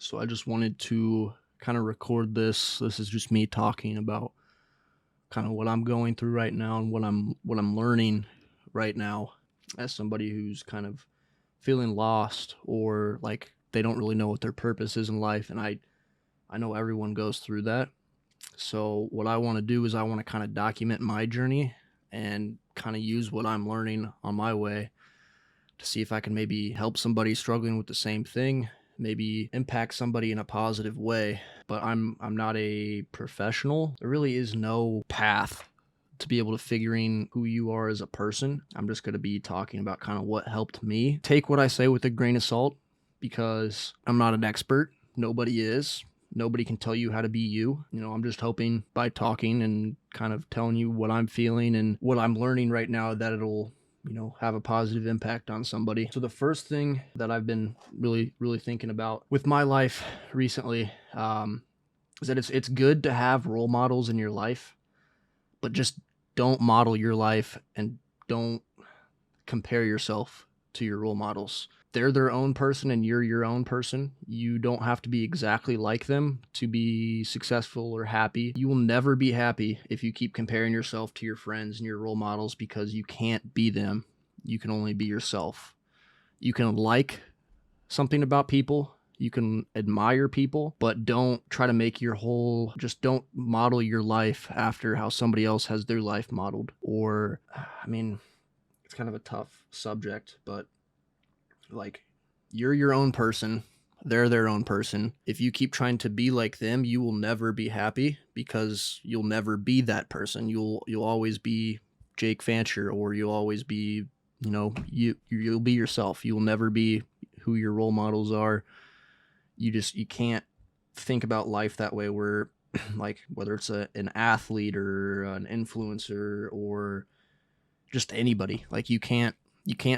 So I just wanted to kind of record this. This is just me talking about kind of what I'm going through right now and what I'm learning right now as somebody who's kind of feeling lost or like they don't really know what their purpose is in life, and I know everyone goes through that. So what I want to do is I want to kind of document my journey and kind of use what I'm learning on my way to see if I can maybe help somebody struggling with the same thing, maybe impact somebody in a positive way. But I'm not a professional. There really is no path to be able to figuring who you are as a person. I'm just going to be talking about kind of what helped me. Take what I say with a grain of salt because I'm not an expert. Nobody is. Nobody can tell you how to be you. I'm just hoping by talking and kind of telling you what I'm feeling and what I'm learning right now that it'll have a positive impact on somebody. So the first thing that I've been really, really thinking about with my life recently is that it's good to have role models in your life, but just don't model your life and don't compare yourself to your role models. They're their own person and you're your own person. You don't have to be exactly like them to be successful or happy. You will never be happy if you keep comparing yourself to your friends and your role models because you can't be them. You can only be yourself. You can like something about people. You can admire people, but don't try to make just don't model your life after how somebody else has their life modeled. Or, it's kind of a tough subject, but like, you're your own person. They're their own person. If you keep trying to be like them, you will never be happy because you'll never be that person. You'll always be Jake Fancher, or you'll always be, you'll be yourself. You'll never be who your role models are. You can't think about life that way where like whether it's an athlete or an influencer or just anybody, like you can't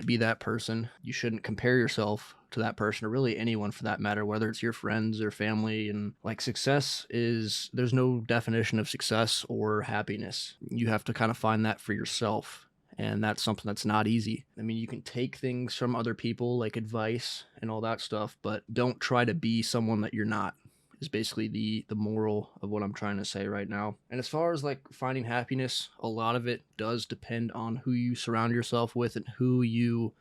be that person. You shouldn't compare yourself to that person or really anyone for that matter, whether it's your friends or family. And like there's no definition of success or happiness. You have to kind of find that for yourself. And that's something that's not easy. I mean, you can take things from other people like advice and all that stuff, but don't try to be someone that you're not. Is basically the moral of what I'm trying to say right now. And as far as like finding happiness, a lot of it does depend on who you surround yourself with and who you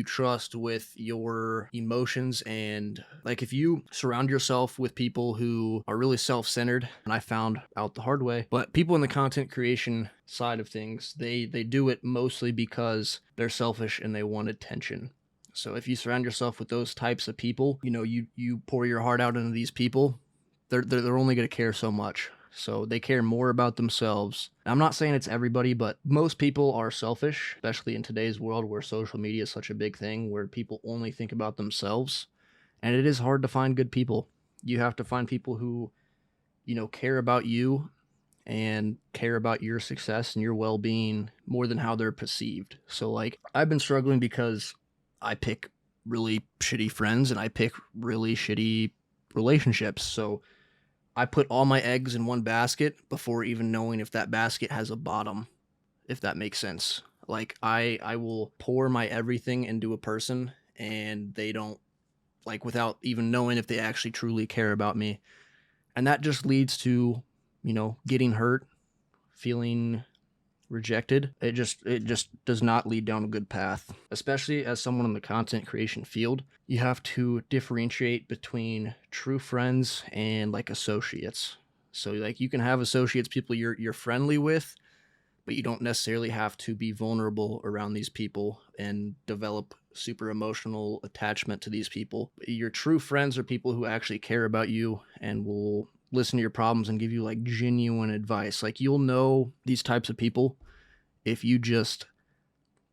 trust with your emotions. And like if you surround yourself with people who are really self-centered, and I found out the hard way, but people in the content creation side of things, they do it mostly because they're selfish and they want attention. So if you surround yourself with those types of people, you pour your heart out into these people, they're only going to care so much. So they care more about themselves. I'm not saying it's everybody, but most people are selfish, especially in today's world where social media is such a big thing, where people only think about themselves. And it is hard to find good people. You have to find people who, care about you and care about your success and your well-being more than how they're perceived. So like I've been struggling because I pick really shitty friends and I pick really shitty relationships. So I put all my eggs in one basket before even knowing if that basket has a bottom, if that makes sense. Like I will pour my everything into a person and they don't, like, without even knowing if they actually truly care about me. And that just leads to, getting hurt, feeling rejected. It just does not lead down a good path. Especially as someone in the content creation field, you have to differentiate between true friends and like associates. So like you can have associates, people you're friendly with, but you don't necessarily have to be vulnerable around these people and develop super emotional attachment to these people. Your true friends are people who actually care about you and will listen to your problems and give you like genuine advice. Like you'll know these types of people if you just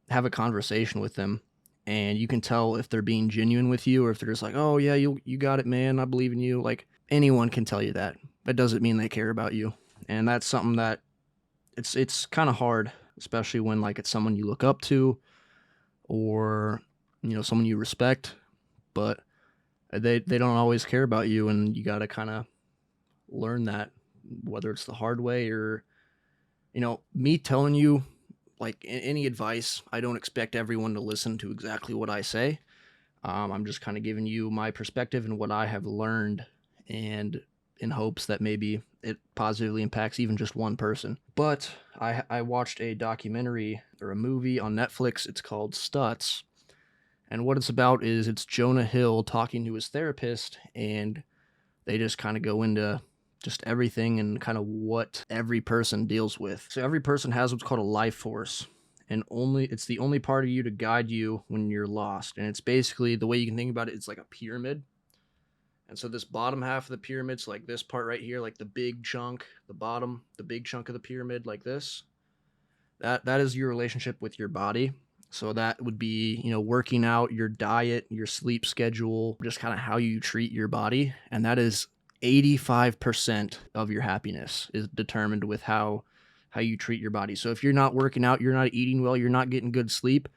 have a conversation with them, and you can tell if they're being genuine with you or if they're just like, oh yeah, you got it, man, I believe in you. Like anyone can tell you that. That doesn't mean they care about you. And that's something that it's kind of hard, especially when like it's someone you look up to or someone you respect, but they don't always care about you, and you got to kind of learn that, whether it's the hard way or me telling you like any advice. I don't expect everyone to listen to exactly what I say. I'm just kind of giving you my perspective and what I have learned, and in hopes that maybe it positively impacts even just one person. But I watched a documentary or a movie on Netflix. It's called Stutz. And what it's about is it's Jonah Hill talking to his therapist, and they just kind of go into just everything and kind of what every person deals with. So every person has what's called a life force, and it's the only part of you to guide you when you're lost. And it's basically, the way you can think about it, it's like a pyramid. And so this bottom half of the pyramid's like this part right here, like the big chunk, the big chunk of the pyramid, like this. That is your relationship with your body. So that would be, working out, your diet, your sleep schedule, just kind of how you treat your body. And that is 85% of your happiness is determined with how you treat your body. So if you're not working out, you're not eating well, you're not getting good sleep,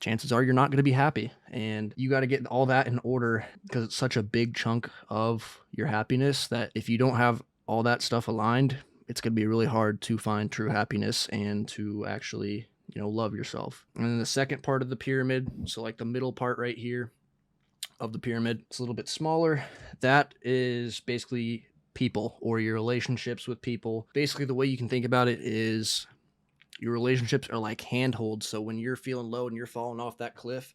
chances are you're not going to be happy. And you got to get all that in order, because it's such a big chunk of your happiness that if you don't have all that stuff aligned, it's going to be really hard to find true happiness and to actually, love yourself. And then the second part of the pyramid, so like the middle part right here of the pyramid, it's a little bit smaller. That is basically people, or your relationships with people. Basically, the way you can think about it is your relationships are like handholds. So when you're feeling low and you're falling off that cliff,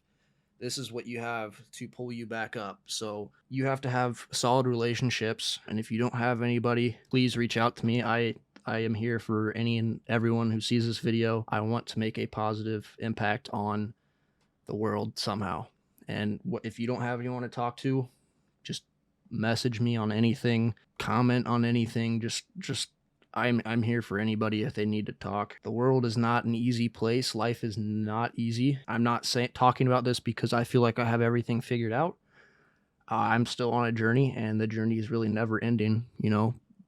this is what you have to pull you back up. So you have to have solid relationships. And if you don't have anybody, please reach out to me. I am here for any and everyone who sees this video. I want to make a positive impact on the world somehow. And if you don't have anyone to talk to, just message me on anything, comment on anything. Just I'm here for anybody if they need to talk. The world is not an easy place. Life is not easy. I'm not talking about this because I feel like I have everything figured out. I'm still on a journey, and the journey is really never ending.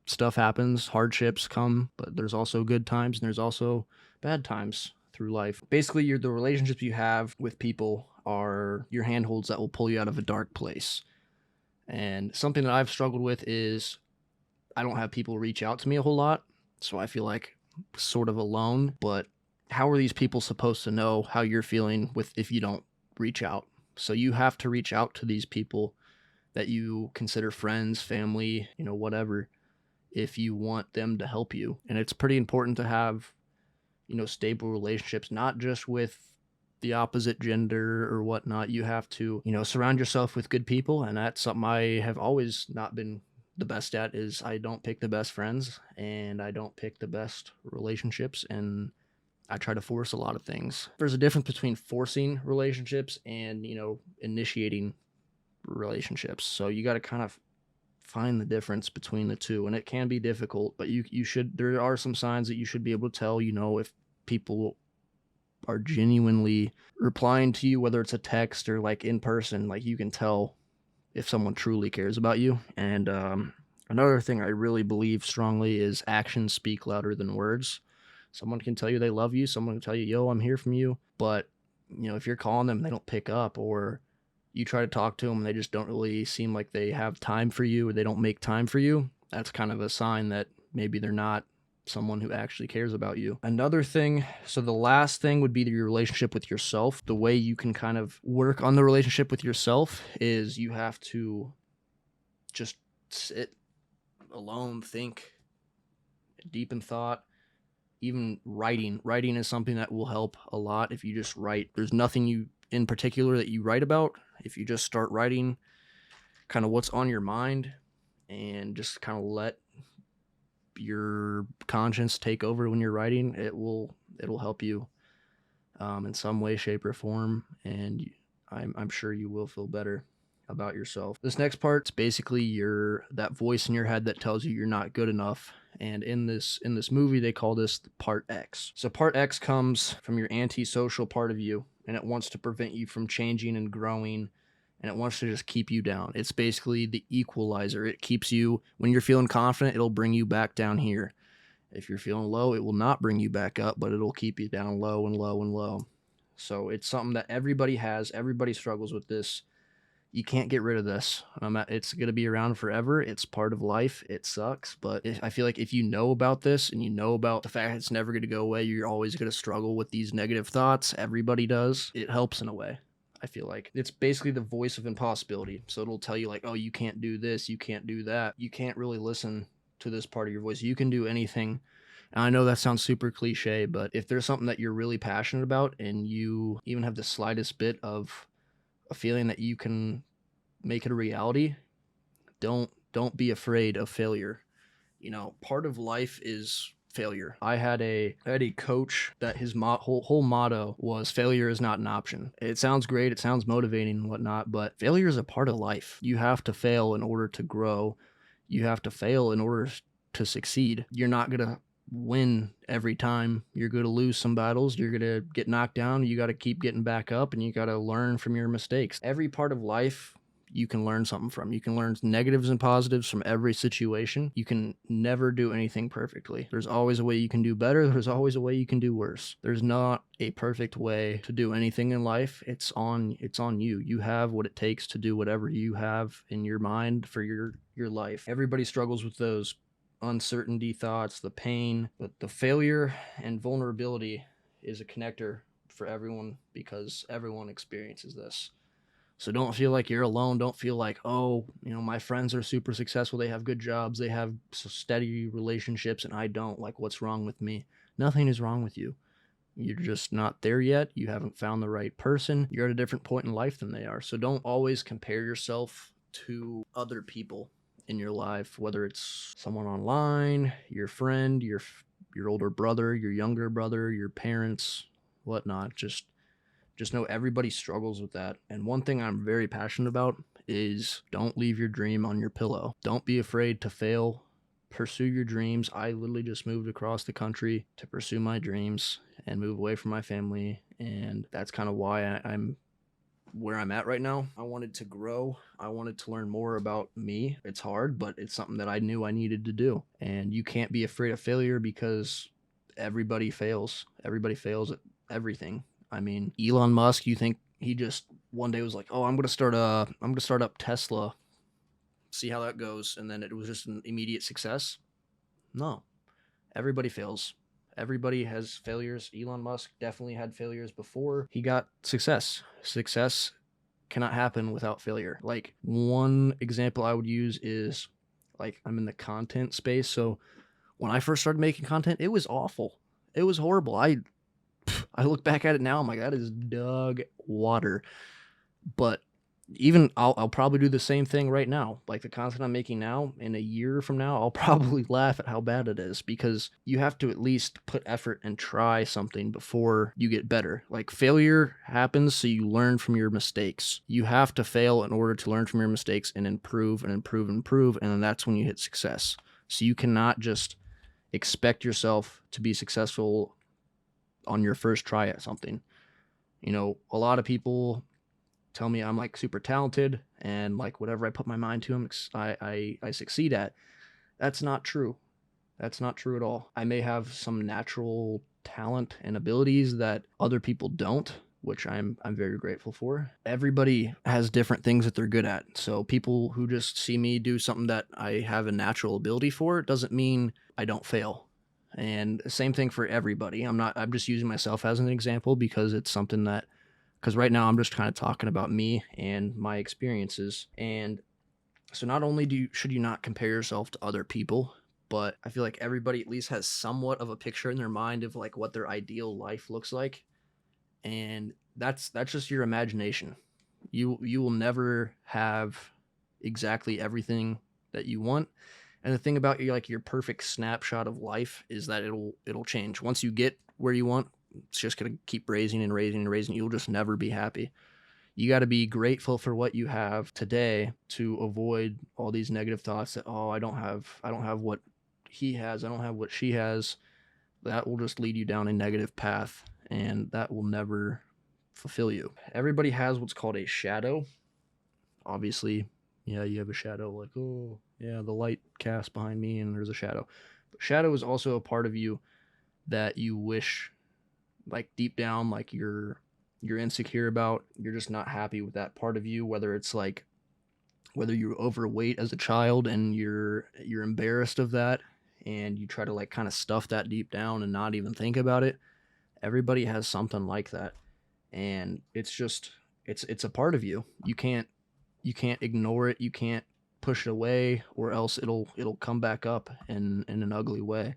Stuff happens, hardships come, but there's also good times and there's also bad times through life. Basically, the relationships you have with people are your handholds that will pull you out of a dark place. And something that I've struggled with is I don't have people reach out to me a whole lot, so I feel like sort of alone. But how are these people supposed to know how you're feeling if you don't reach out? So you have to reach out to these people that you consider friends, family, whatever, if you want them to help you. And it's pretty important to have, stable relationships, not just with the opposite gender or whatnot. You have to, surround yourself with good people. And that's something I have always not been the best at, is I don't pick the best friends and I don't pick the best relationships, and I try to force a lot of things. There's a difference between forcing relationships and, initiating relationships. So you got to kind of find the difference between the two, and it can be difficult, but there are some signs that you should be able to tell, if people are genuinely replying to you, whether it's a text or like in person. Like, you can tell if someone truly cares about you. And another thing I really believe strongly is actions speak louder than words. Someone can tell you they love you, someone can tell you, yo, I'm here from you, but if you're calling them and they don't pick up, or you try to talk to them and they just don't really seem like they have time for you, or they don't make time for you, that's kind of a sign that maybe they're not someone who actually cares about you. Another thing, so the last thing would be your relationship with yourself. The way you can kind of work on the relationship with yourself is you have to just sit alone, think, deep in thought. Even writing is something that will help a lot. If you just write, there's nothing in particular that you write about. If you just start writing kind of what's on your mind and just kind of let your conscience take over when you're writing, it'll help you in some way, shape, or form, and I'm sure you will feel better about yourself. This next part's basically that voice in your head that tells you you're not good enough. And in this movie, they call this part X. So part X comes from your antisocial part of you, and it wants to prevent you from changing and growing, and it wants to just keep you down. It's basically the equalizer. It keeps you, when you're feeling confident, it'll bring you back down here. If you're feeling low, it will not bring you back up, but it'll keep you down low and low and low. So it's something that everybody has. Everybody struggles with this. You can't get rid of this. It's going to be around forever. It's part of life. It sucks. But I feel like if you know about this and you know about the fact it's never going to go away, you're always going to struggle with these negative thoughts. Everybody does. It helps in a way. I feel like it's basically the voice of impossibility. So it'll tell you like, oh, you can't do this, you can't do that. You can't really listen to this part of your voice. You can do anything. And I know that sounds super cliche, but if there's something that you're really passionate about and you even have the slightest bit of a feeling that you can make it a reality, don't be afraid of failure. Part of life is failure. I had a coach that his whole motto was failure is not an option. It sounds great, it sounds motivating and whatnot, but failure is a part of life. You have to fail in order to grow. You have to fail in order to succeed. You're not gonna win every time. You're going to lose some battles. You're going to get knocked down. You got to keep getting back up, and you got to learn from your mistakes. Every part of life you can learn something from. You can learn negatives and positives from every situation. You can never do anything perfectly. There's always a way you can do better. There's always a way you can do worse. There's not a perfect way to do anything in life. It's on you. You have what it takes to do whatever you have in your mind for your life. Everybody struggles with those uncertainty thoughts, the pain, but the failure and vulnerability is a connector for everyone because everyone experiences this. So don't feel like you're alone. Don't feel like, oh, my friends are super successful. They have good jobs. They have steady relationships and I don't. Like, what's wrong with me? Nothing is wrong with you. You're just not there yet. You haven't found the right person. You're at a different point in life than they are. So don't always compare yourself to other people in your life, whether it's someone online, your friend, your older brother, your younger brother, your parents, whatnot. Just know everybody struggles with that. And one thing I'm very passionate about is don't leave your dream on your pillow. Don't be afraid to fail. Pursue your dreams. I literally just moved across the country to pursue my dreams and move away from my family. And that's kind of why I'm where I'm at right now. I wanted to grow. I wanted to learn more about me. It's hard, but it's something that I knew I needed to do. And you can't be afraid of failure because everybody fails. Everybody fails at everything. I mean, Elon Musk, you think he just one day was like, "Oh, I'm going to start up Tesla. See how that goes." And then it was just an immediate success? No. Everybody fails. Everybody has failures. Elon Musk definitely had failures before he got success. Success cannot happen without failure. Like, one example I would use is, like, I'm in the content space. So when I first started making content, it was awful. It was horrible. I look back at it now, I'm like, that is dog water. But even I'll probably do the same thing right now. Like, the content I'm making now, in a year from now, I'll probably laugh at how bad it is because you have to at least put effort and try something before you get better. Like, failure happens so you learn from your mistakes. You have to fail in order to learn from your mistakes and improve and improve and improve, and then that's when you hit success. So you cannot just expect yourself to be successful on your first try at something. A lot of people tell me I'm like super talented and like whatever I put my mind to, I succeed at. That's not true. That's not true at all. I may have some natural talent and abilities that other people don't, which I'm very grateful for. Everybody has different things that they're good at. So people who just see me do something that I have a natural ability for doesn't mean I don't fail. And same thing for everybody. I'm just using myself as an example because it's something that, because right now I'm just kind of talking about me and my experiences. And so not only should you not compare yourself to other people, but I feel like everybody at least has somewhat of a picture in their mind of like what their ideal life looks like. And that's just your imagination. You will never have exactly everything that you want. And the thing about your perfect snapshot of life is that it'll change. Once you get where you want, it's just going to keep raising and raising and raising. You'll just never be happy. You got to be grateful for what you have today to avoid all these negative thoughts that, oh, I don't have what he has. I don't have what she has. That will just lead you down a negative path, and that will never fulfill you. Everybody has what's called a shadow. Obviously, yeah, you have a shadow, like, oh, yeah, the light cast behind me and there's a shadow. But shadow is also a part of you that you wish, like, deep down, like, you're insecure about. You're just not happy with that part of you, whether it's like whether you're overweight as a child and you're embarrassed of that and you try to like kind of stuff that deep down and not even think about it. Everybody has something like that. And it's just it's a part of you. You can't ignore it. You can't push it away, or else it'll come back up in an ugly way.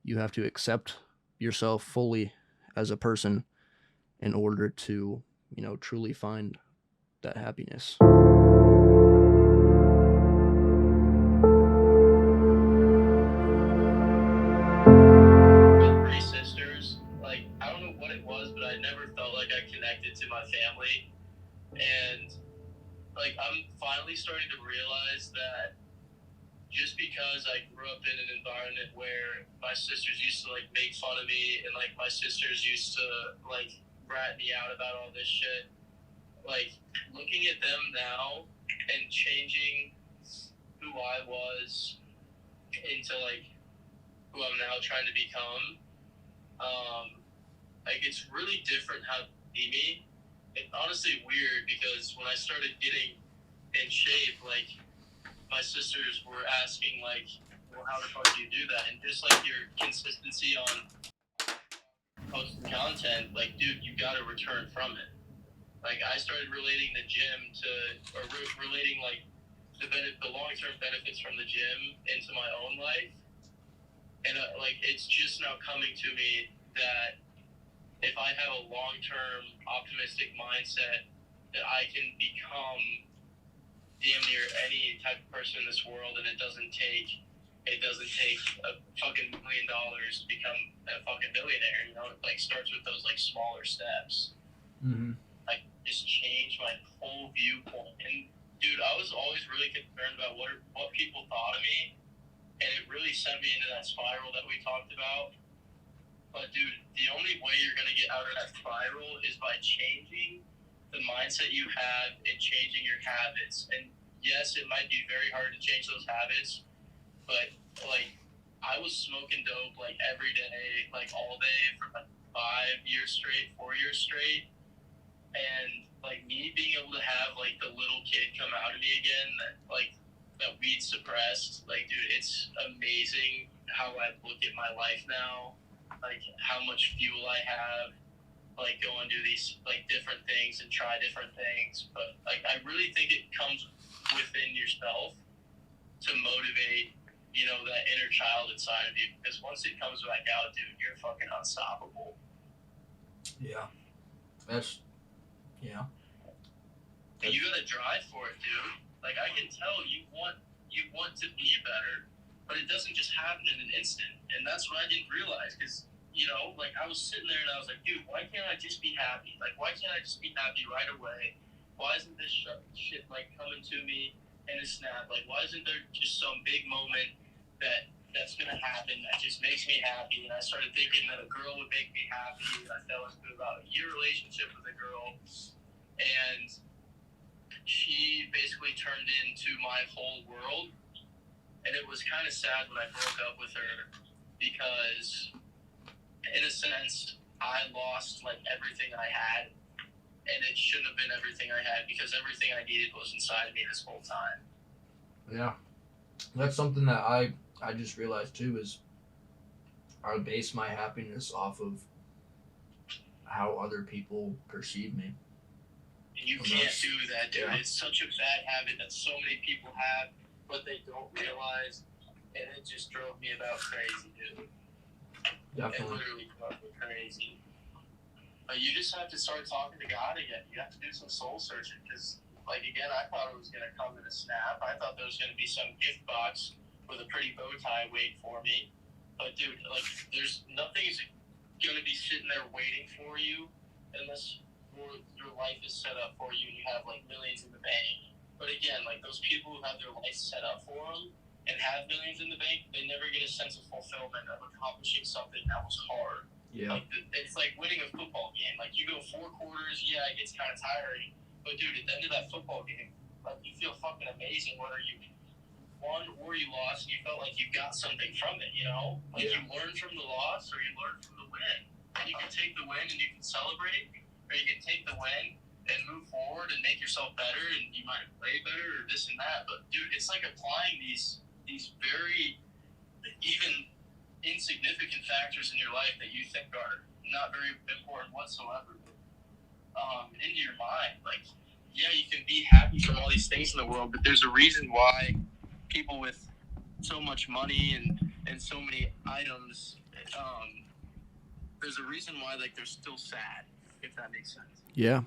You have to accept yourself fully as a person in order to, truly find that happiness. With three sisters, like I don't know what it was, but I never felt like I connected to my family, and like I'm finally starting to realize that just because I grew up in an environment where my sisters used to like make fun of me and like my sisters used to like rat me out about all this shit, like looking at them now and changing who I was into like who I'm now trying to become, like it's really different how they see me. It's honestly weird because when I started getting in shape, like my sisters were asking like, well, how the fuck do you do that? And just like your consistency on posting content, like dude, you got to return from it. Like I started relating the gym to, or relating like the long term benefits from the gym into my own life, and like it's just now coming to me that if I have a long term optimistic mindset, that I can become damn near any type of person in this world, and it doesn't take a fucking $1 million to become a fucking billionaire. You know, it like starts with those like smaller steps. Mm-hmm. Like just change my whole viewpoint. And dude, I was always really concerned about what people thought of me, and it really sent me into that spiral that we talked about. But dude, the only way you're gonna get out of that spiral is by changing the mindset you have and changing your habits. And yes, it might be very hard to change those habits, but like I was smoking dope like every day, like all day for like 5 years straight, 4 years straight, and like me being able to have like the little kid come out of me again, that weed suppressed, like dude, it's amazing how I look at my life now, like how much fuel I have, like go and do these like different things and try different things. But like I really think it comes within yourself to motivate, that inner child inside of you, because once it comes back out, dude, you're fucking unstoppable. Yeah, that's yeah. And you gotta drive for it, dude. Like I can tell you want to be better, but it doesn't just happen in an instant. And that's what I didn't realize, because like I was sitting there and I was like, dude, why can't I just be happy? Like, why can't I just be happy right away? Why isn't this shit like coming to me in a snap? Like, why isn't there just some big moment that's gonna happen that just makes me happy? And I started thinking that a girl would make me happy. And I fell into about a year relationship with a girl, and she basically turned into my whole world. And it was kind of sad when I broke up with her, because in a sense I lost like everything I had, and it shouldn't have been everything I had, because everything I needed was inside of me this whole time. Yeah, that's something that I just realized too, is I base my happiness off of how other people perceive me. And you can't do that, dude. Yeah. It's such a bad habit that so many people have, but they don't realize, and it just drove me about crazy, dude. Definitely. It literally drove me crazy. But you just have to start talking to God again. You have to do some soul searching, because, like, again, I thought it was going to come in a snap. I thought there was going to be some gift box with a pretty bow tie waiting for me. But, dude, like, there's nothing's going to be sitting there waiting for you unless your life is set up for you and you have, like, millions in the bank. But, again, like, those people who have their life set up for them and have millions in the bank, they never get a sense of fulfillment of accomplishing something that was hard. Yeah. Like, it's like winning a football game. Like, you go 4 quarters, yeah, it gets kind of tiring. But, dude, at the end of that football game, like, you feel fucking amazing whether you won or you lost, and you felt like you got something from it, Like, you learned from the loss or you learned from the win. And you can take the win and you can celebrate, or you can take the win and move forward and make yourself better, and you might play better or this and that. But, dude, it's like applying these very even insignificant factors in your life that you think are not very important whatsoever. into your mind. Like, yeah, you can be happy from all these things in the world, but there's a reason why people with so much money and so many items, there's a reason why like they're still sad, if that makes sense. Yeah.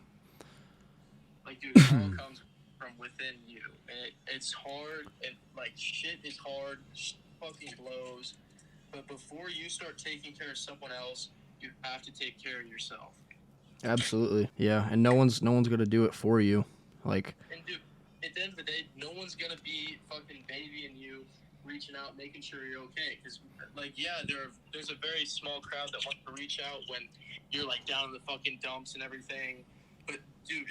Like, dude, it all comes from within you, and it's hard, and like shit is hard, shit fucking blows. But before you start taking care of someone else, you have to take care of yourself. Absolutely. Yeah, and no one's going to do it for you. Like, And dude, at the end of the day, no one's gonna be fucking babying you, reaching out, making sure you're okay. Because, like, yeah, there's a very small crowd that wants to reach out when you're like down in the fucking dumps and everything. But dude,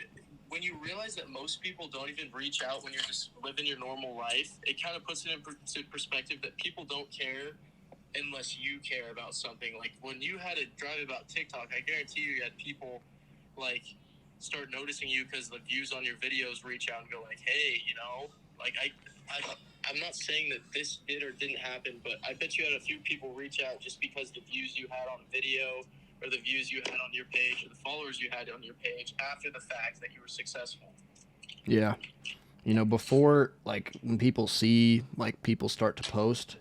when you realize that most people don't even reach out when you're just living your normal life, it kind of puts it into perspective that people don't care unless you care about something. Like when you had a drive about TikTok, I guarantee you had people like start noticing you because the views on your videos reach out and go like, hey, you know, like I'm not saying that this did or didn't happen, but I bet you had a few people reach out just because the views you had on video or the views you had on your page or the followers you had on your page after the fact that you were successful. yeah. You know, before, like, when people see, like, people start to post,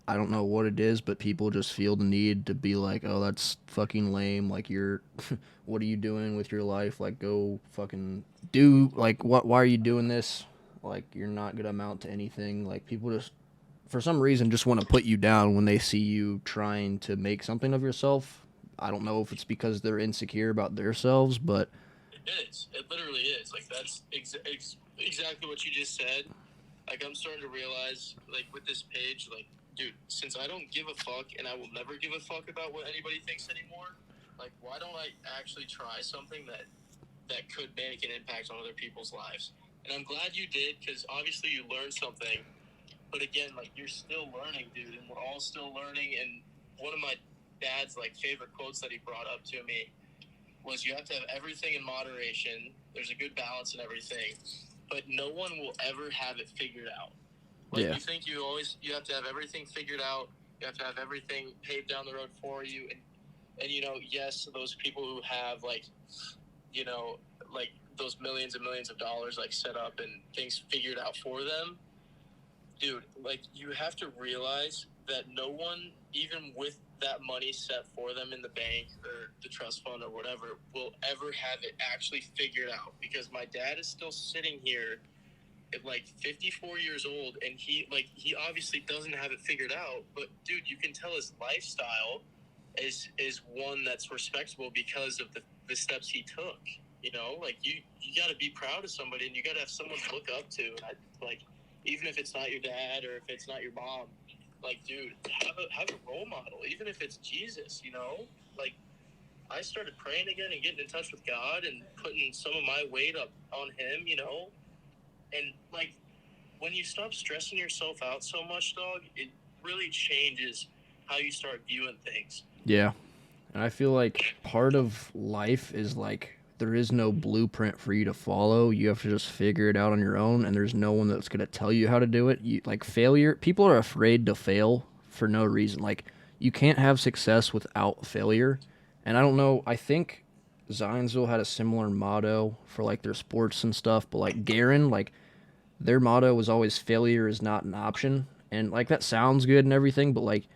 I don't know what it is, but people just feel the need to be like, oh, that's fucking lame. Like, you're, what are you doing with your life? Like, go fucking do, like, why are you doing this? Like, you're not going to amount to anything. Like, people just, for some reason, just want to put you down when they see you trying to make something of yourself. I don't know if it's because they're insecure about themselves, but It is. It literally is. Like, that's exactly what you just said. Like, I'm starting to realize, like, with this page, like, dude, since I don't give a fuck and I will never give a fuck about what anybody thinks anymore, like, why don't I actually try something that could make an impact on other people's lives? And I'm glad you did, because obviously you learned something. But again, like, you're still learning, dude, and we're all still learning. And one of my dad's, like, favorite quotes that he brought up to me was, you have to have everything in moderation. There's a good balance in everything, but no one will ever have it figured out. Like, yeah. you think you have to have everything figured out. You have to have everything paved down the road for you. And you know, yes, those people who have, like, you know, like those millions and millions of dollars, like, set up and things figured out for them, dude, like, you have to realize that no one, even with that money set for them in the bank or the trust fund or whatever, will ever have it actually figured out. Because my dad is still sitting here at like 54 years old, and he obviously doesn't have it figured out, but dude, you can tell his lifestyle is one that's respectable because of the steps he took. You know, like, you got to be proud of somebody, and you got to have someone to look up to. And like, even if it's not your dad or if it's not your mom, like, dude, have a role model, even if it's Jesus. You know, like, I started praying again and getting in touch with God and putting some of my weight up on Him. You know, and like, when you stop stressing yourself out so much, dog, it really changes how you start viewing things. Yeah. And I feel like part of life is like there is no blueprint for you to follow. You have to just figure it out on your own, and there's no one that's going to tell you how to do it. You, like, failure, people are afraid to fail for no reason. Like, you can't have success without failure. And I don't know, I think Zionsville had a similar motto for like their sports and stuff, but like Garin, like their motto was always failure is not an option. And like that sounds good and everything, but like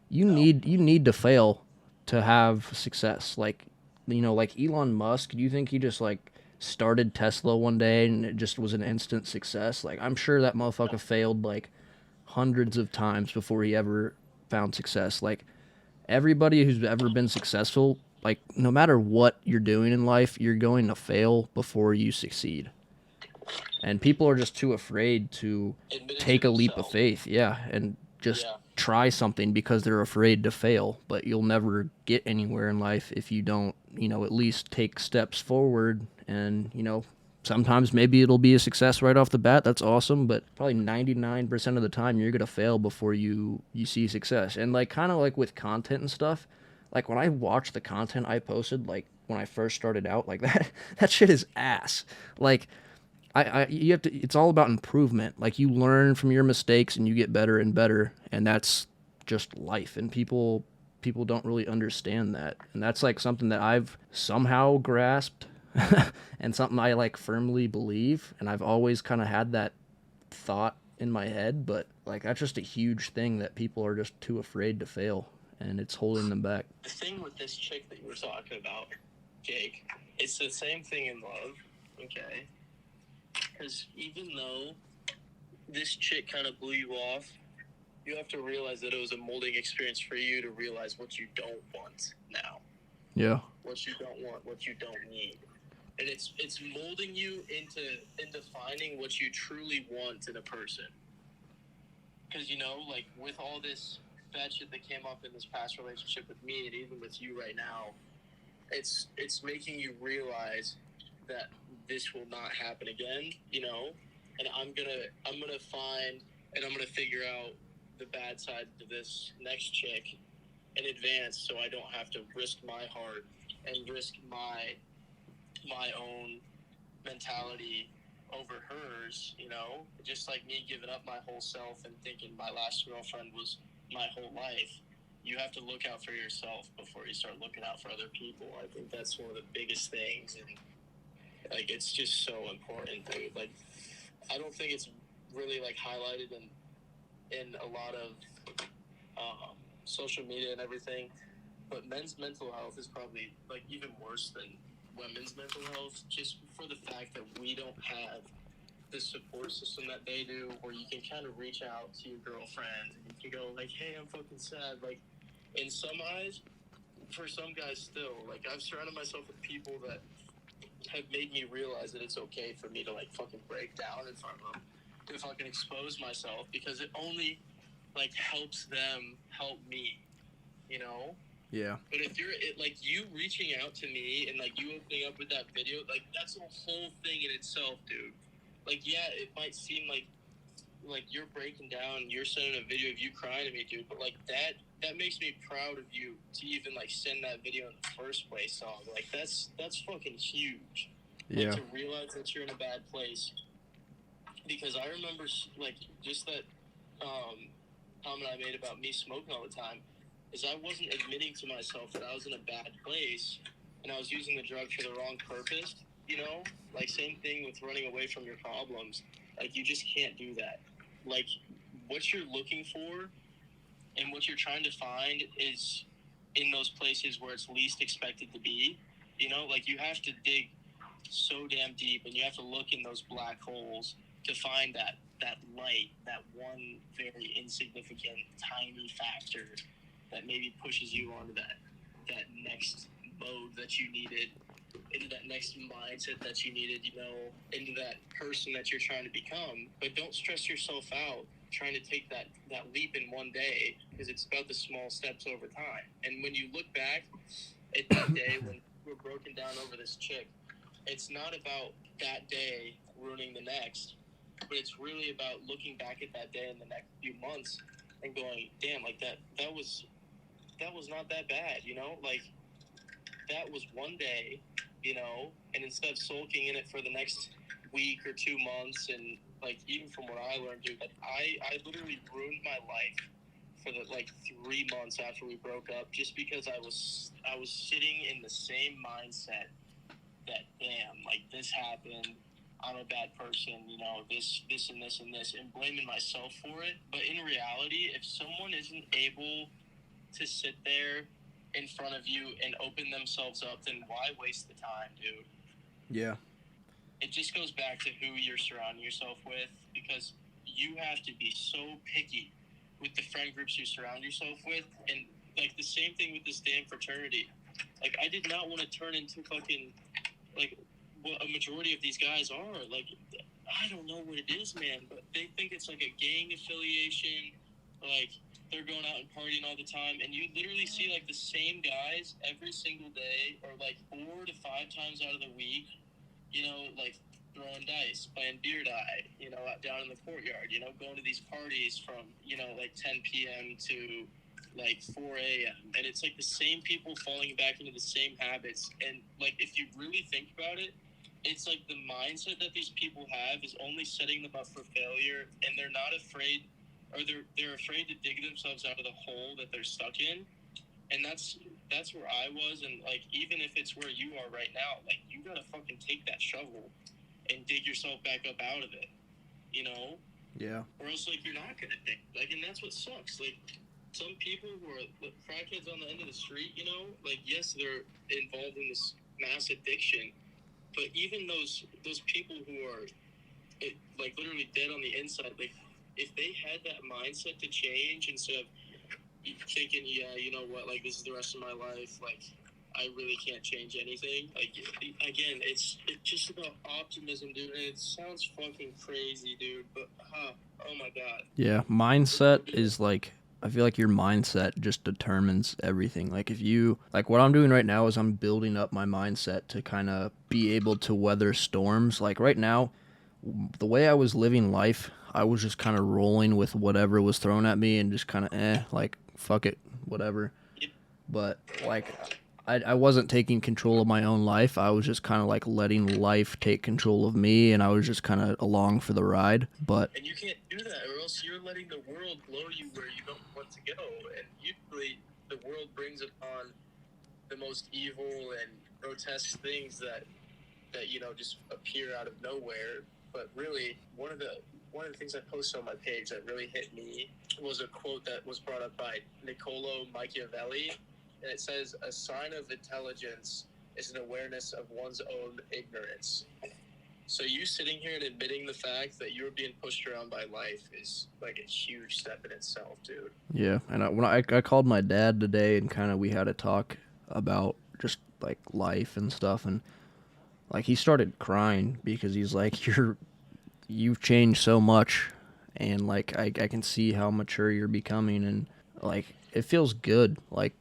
you need to fail to have success. Like, you know, like Elon Musk, do you think he just like started Tesla one day and it just was an instant success? Like, I'm sure that motherfucker failed like hundreds of times before he ever found success. Like, everybody who's ever been successful, like, no matter what you're doing in life, you're going to fail before you succeed. And people are just too afraid to Admit it to take a leap of themselves. faith, yeah, and just Yeah. try something because they're afraid to fail. But you'll never get anywhere in life if you don't, you know, at least take steps forward. And, you know, sometimes maybe it'll be a success right off the bat. That's awesome, but probably 99% of the time you're going to fail before you see success. And like, kind of like with content and stuff, like when I watch the content I posted, like when I first started out, like that shit is ass. Like, you have to, it's all about improvement. Like, you learn from your mistakes and you get better and better, and that's just life. And people don't really understand that. And that's like something that I've somehow grasped and something I like firmly believe, and I've always kind of had that thought in my head, but like that's just a huge thing that people are just too afraid to fail, and it's holding them back. The thing with this chick that you were talking about, Jake, it's the same thing in love, okay? Because even though this chick kind of blew you off, you have to realize that it was a molding experience for you to realize what you don't want now. Yeah. What you don't want, what you don't need. And it's molding you into finding what you truly want in a person. Because, you know, like with all this bad shit that came up in this past relationship with me and even with you right now, it's making you realize that this will not happen again, you know? And I'm gonna find and I'm gonna figure out the bad side of this next chick in advance, so I don't have to risk my heart and risk my own mentality over hers, you know? Just like me giving up my whole self and thinking my last girlfriend was my whole life. You have to look out for yourself before you start looking out for other people. I think that's one of the biggest things, and like it's just so important, dude. Like I don't think it's really like highlighted in a lot of social media and everything, but men's mental health is probably like even worse than women's mental health, just for the fact that we don't have the support system that they do, where you can kind of reach out to your girlfriend and you can go like, hey, I'm fucking sad. Like in some eyes, for some guys still, like I've surrounded myself with people that have made me realize that it's okay for me to like fucking break down in front of them, to fucking expose myself, because it only like helps them help me, you know? Yeah. But if you're like you reaching out to me and like you opening up with that video, like that's a whole thing in itself, dude. Like yeah, it might seem like you're breaking down, you're sending a video of you crying to me, dude, but like that makes me proud of you to even like send that video in the first place, song. Like that's fucking huge. Yeah. Like to realize that you're in a bad place. Because I remember like just that comment I made about me smoking all the time is I wasn't admitting to myself that I was in a bad place and I was using the drug for the wrong purpose, you know? Like same thing with running away from your problems. Like you just can't do that. Like what you're looking for and what you're trying to find is in those places where it's least expected to be. You know, like you have to dig so damn deep and you have to look in those black holes to find that light, that one very insignificant tiny factor that maybe pushes you onto that next mode that you needed, into that next mindset that you needed, you know, into that person that you're trying to become. But don't stress yourself out trying to take that leap in one day, because it's about the small steps over time. And when you look back at that day when we're broken down over this chick, it's not about that day ruining the next, but it's really about looking back at that day in the next few months and going, damn, like that was not that bad, you know? Like that was one day, you know, and instead of sulking in it for the next week or 2 months, and like even from what I learned, dude, like I literally ruined my life for the like 3 months after we broke up, just because I was sitting in the same mindset that damn, like this happened, I'm a bad person, you know, this and this and this, and blaming myself for it. But in reality, if someone isn't able to sit there in front of you and open themselves up, then why waste the time, dude? Yeah. It just goes back to who you're surrounding yourself with, because you have to be so picky with the friend groups you surround yourself with. And like the same thing with this damn fraternity. Like I did not want to turn into fucking like what a majority of these guys are. Like I don't know what it is, man, but they think it's like a gang affiliation. Like they're going out and partying all the time, and you literally see like the same guys every single day, or like 4 to 5 times out of the week, you know, like throwing dice, playing beer die, you know, out down in the courtyard, you know, going to these parties from, you know, like 10 p.m. to like 4 a.m. And it's like the same people falling back into the same habits. And like, if you really think about it, it's like the mindset that these people have is only setting them up for failure, and they're not afraid, or they're afraid to dig themselves out of the hole that they're stuck in. And that's that's where I was, and like even if it's where you are right now, like you gotta fucking take that shovel and dig yourself back up out of it, you know? Yeah. Or else like you're not gonna think like, and that's what sucks. Like some people who are like, crackheads on the end of the street, you know, like yes, they're involved in this mass addiction, but even those people who are like literally dead on the inside, like if they had that mindset to change instead of thinking, yeah, you know what, like this is the rest of my life, like I really can't change anything. Like again, it's just about optimism, dude. And it sounds fucking crazy, dude, but oh my god. Yeah, mindset is like, I feel like your mindset just determines everything. Like if you, like what I'm doing right now is I'm building up my mindset to kind of be able to weather storms. Like right now, the way I was living life, I was just kind of rolling with whatever was thrown at me and just kind of like fuck it, whatever. But like I wasn't taking control of my own life. I was just kind of like letting life take control of me, and I was just kind of along for the ride. But and you can't do that, or else you're letting the world blow you where you don't want to go. And usually, the world brings upon the most evil and grotesque things that you know just appear out of nowhere. But really, one of the things I posted on my page that really hit me was a quote that was brought up by Niccolo Machiavelli, and it says, "A sign of intelligence is an awareness of one's own ignorance." So you sitting here and admitting the fact that you're being pushed around by life is like a huge step in itself, dude. yeah, and when I called my dad today and kind of we had a talk about just like life and stuff, and like he started crying because he's like, you've changed so much, and like I can see how mature you're becoming, and like it feels good like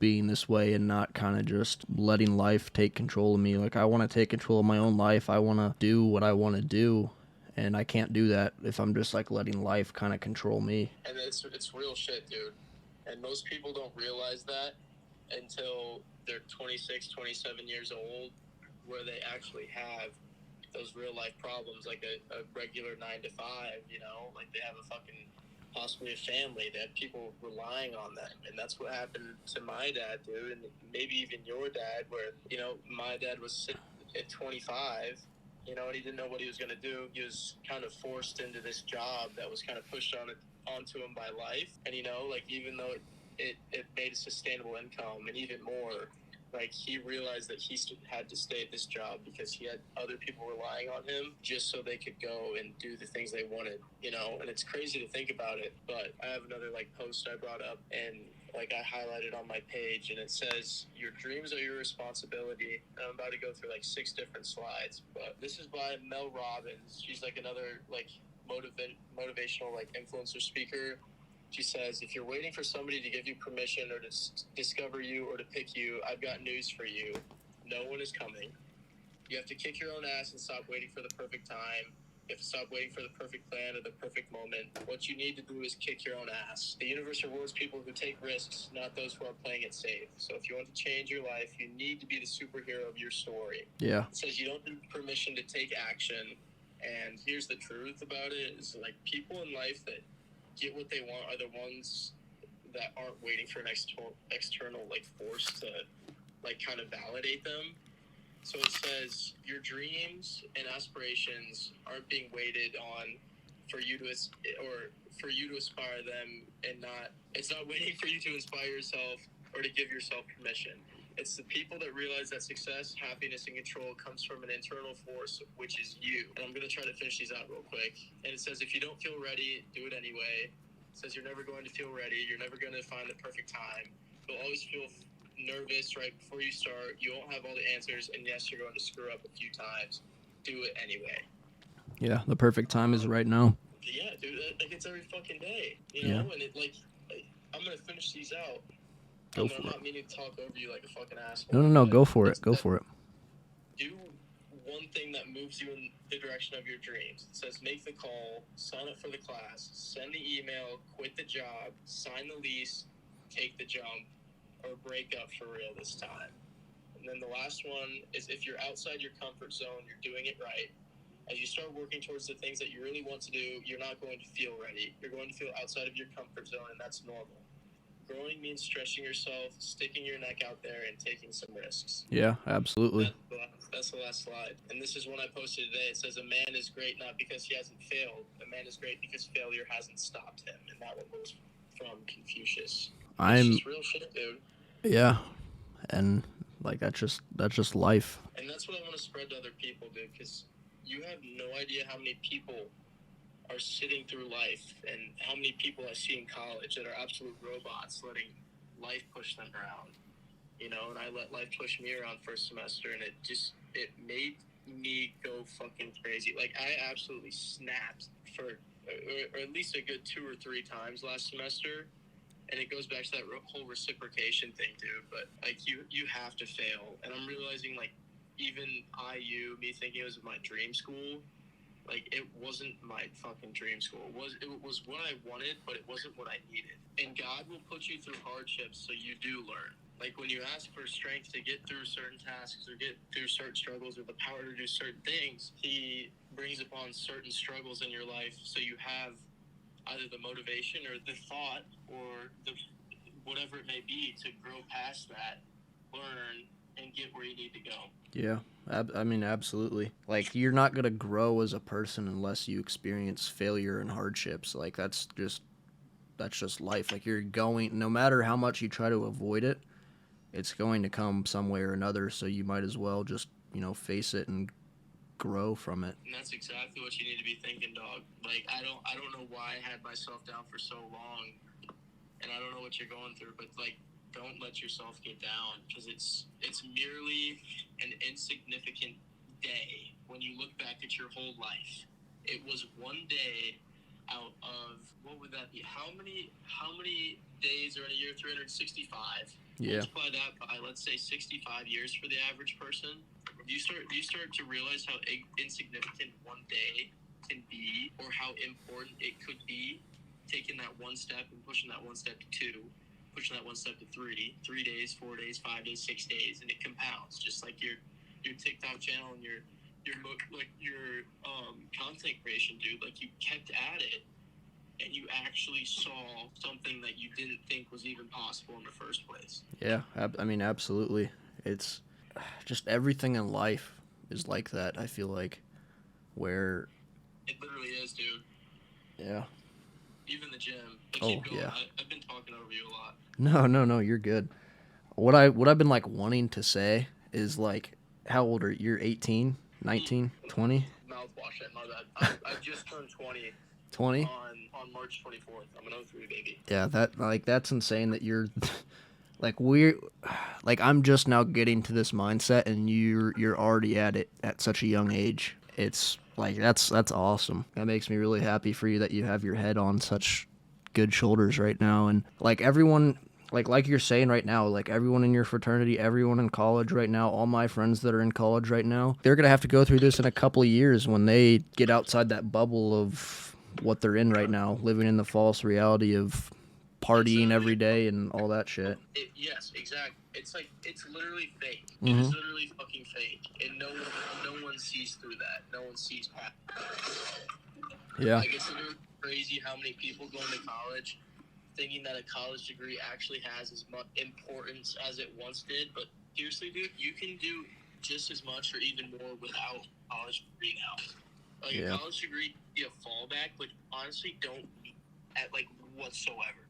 being this way and not kind of just letting life take control of me. Like I want to take control of my own life. I want to do what I want to do, and I can't do that if I'm just like letting life kind of control me. And it's real shit, dude. And most people don't realize that until they're 26, 27 years old, where they actually have those real life problems, like a regular 9 to 5, you know, like they have a fucking possibly a family, they have people relying on them. And that's what happened to my dad, dude, and maybe even your dad, where, you know, my dad was sitting at 25, you know, and he didn't know what he was going to do. He was kind of forced into this job that was kind of pushed onto him by life. And, you know, like even though it made a sustainable income and even more, like he realized that he had to stay at this job because he had other people relying on him just so they could go and do the things they wanted, you know. And it's crazy to think about it, but I have another like post I brought up and like I highlighted on my page, and it says, "Your dreams are your responsibility." And I'm about to go through like 6 different slides, but this is by Mel Robbins. She's like another like motivational like influencer speaker. She says, "If you're waiting for somebody to give you permission or to discover you or to pick you, I've got news for you. No one is coming. You have to kick your own ass and stop waiting for the perfect time. You have to stop waiting for the perfect plan or the perfect moment. What you need to do is kick your own ass. The universe rewards people who take risks, not those who are playing it safe. So if you want to change your life, you need to be the superhero of your story." Yeah. It says you don't need permission to take action. And here's the truth about it, is like people in life that get what they want are the ones that aren't waiting for an external like force to like kind of validate them. So it says your dreams and aspirations aren't being waited on for you to aspire them, and it's not waiting for you to inspire yourself or to give yourself permission. It's the people that realize that success, happiness, and control comes from an internal force, which is you. And I'm going to try to finish these out real quick. And it says, if you don't feel ready, do it anyway. It says you're never going to feel ready. You're never going to find the perfect time. You'll always feel nervous right before you start. You won't have all the answers. And yes, you're going to screw up a few times. Do it anyway. Yeah, the perfect time is right now. Yeah, dude. Like, it's every fucking day. You know? And it, like I'm going to finish these out. Go for it. I'm not meaning to talk over you like a fucking asshole. No. Go for it. Go for it. Do one thing that moves you in the direction of your dreams. It says make the call, sign up for the class, send the email, quit the job, sign the lease, take the jump, or break up for real this time. And then the last one is if you're outside your comfort zone, you're doing it right. As you start working towards the things that you really want to do, you're not going to feel ready. You're going to feel outside of your comfort zone, and that's normal. growing means stretching yourself, sticking your neck out there, and taking some risks. Yeah, absolutely. That's the last slide. And this is one I posted today. It says, a man is great not because he hasn't failed. A man is great because failure hasn't stopped him. And that one was from Confucius. It's just real shit, dude. Yeah, and like that's just life. And that's what I want to spread to other people, dude, because you have no idea how many people are sitting through life and how many people I see in college that are absolute robots letting life push them around. You know, and I let life push me around first semester, and it made me go fucking crazy. Like, I absolutely snapped for or at least a good 2 or 3 times last semester. And it goes back to that whole reciprocation thing, dude. But, like, you have to fail. And I'm realizing, like, even me thinking it was my dream school, like, it wasn't my fucking dream school. It was what I wanted, but it wasn't what I needed. And God will put you through hardships so you do learn. Like, when you ask for strength to get through certain tasks or get through certain struggles or the power to do certain things, He brings upon certain struggles in your life so you have either the motivation or the thought or the whatever it may be to grow past that, learn, and get where you need to go. Yeah, I mean, absolutely. Like, you're not gonna grow as a person unless you experience failure and hardships. Like, that's just life. Like, you're going, no matter how much you try to avoid it, it's going to come some way or another. So you might as well just face it and grow from it. And that's exactly what you need to be thinking, dog. Like, I don't know why I had myself down for so long, and I don't know what you're going through, but, like, don't let yourself get down, because it's merely an insignificant day when you look back at your whole life. It was one day out of, what would that be? How many days are in a year? 365. Yeah. Multiply that by, let's say, 65 years for the average person. Do you start to realize how insignificant one day can be, or how important it could be, taking that one step and pushing that one step to 2, pushing that one step to 3 days, 4 days, 5 days, 6 days, and it compounds, just like your TikTok channel and your content creation, dude. Like, you kept at it, and you actually saw something that you didn't think was even possible in the first place. Yeah, I mean, absolutely. It's just everything in life is like that, I feel like, where it literally is, dude. Yeah. Even the gym. But oh yeah. I've been talking over you a lot. No, you're good. What I've been like wanting to say is, like, how old are you? You're 18, 19, 20? Mouthwash it, my bad. I just turned 20. 20? On March 24th. I'm an 03 baby. Yeah, that's insane that you're I'm just now getting to this mindset, and you're already at it at such a young age. It's like that's awesome. That makes me really happy for you that you have your head on such good shoulders right now, and like everyone, like you're saying right now, like everyone in your fraternity, everyone in college right now, all my friends that are in college right now, they're gonna have to go through this in a couple of years when they get outside that bubble of what they're in right now, living in the false reality of partying every day and all that shit. Yes, exactly. It's like, it's literally fake. Mm-hmm. It's literally fucking fake, and no one sees through that. No one sees past. Yeah. Like, it's literally crazy how many people go into college thinking that a college degree actually has as much importance as it once did. But seriously, dude, you can do just as much or even more without a college degree now. Like, a college degree be a fallback, but honestly don't need it, like, whatsoever.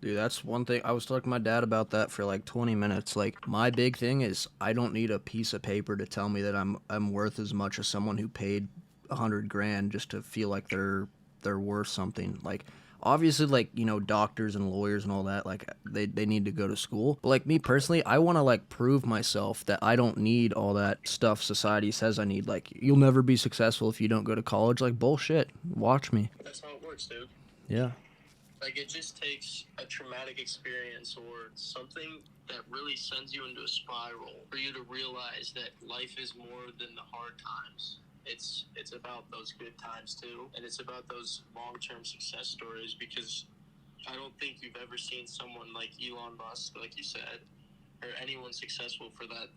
Dude, that's one thing. I was talking to my dad about that for like 20 minutes. Like, my big thing is I don't need a piece of paper to tell me that I'm worth as much as someone who paid $100,000 just to feel like they're worth something. Like, obviously, like, doctors and lawyers and all that, like, they need to go to school. But, like, me personally, I want to, like, prove myself that I don't need all that stuff society says I need. Like, you'll never be successful if you don't go to college. Like, bullshit. Watch me. That's how it works, dude. Yeah. Like, it just takes a traumatic experience or something that really sends you into a spiral for you to realize that life is more than the hard times. It's about those good times too, and it's about those long-term success stories, because I don't think you've ever seen someone like Elon Musk, like you said, or anyone successful for that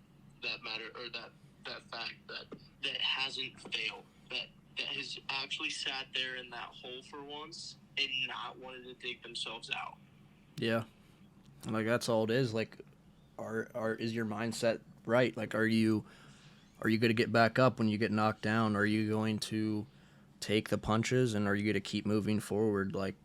matter, or that fact that hasn't failed, that has actually sat there in that hole for once and not wanted to dig themselves out. Yeah. Like that's all it is. Like, are is your mindset right? Like, are you going to get back up when you get knocked down? Are you going to take the punches, and are you going to keep moving forward? Like,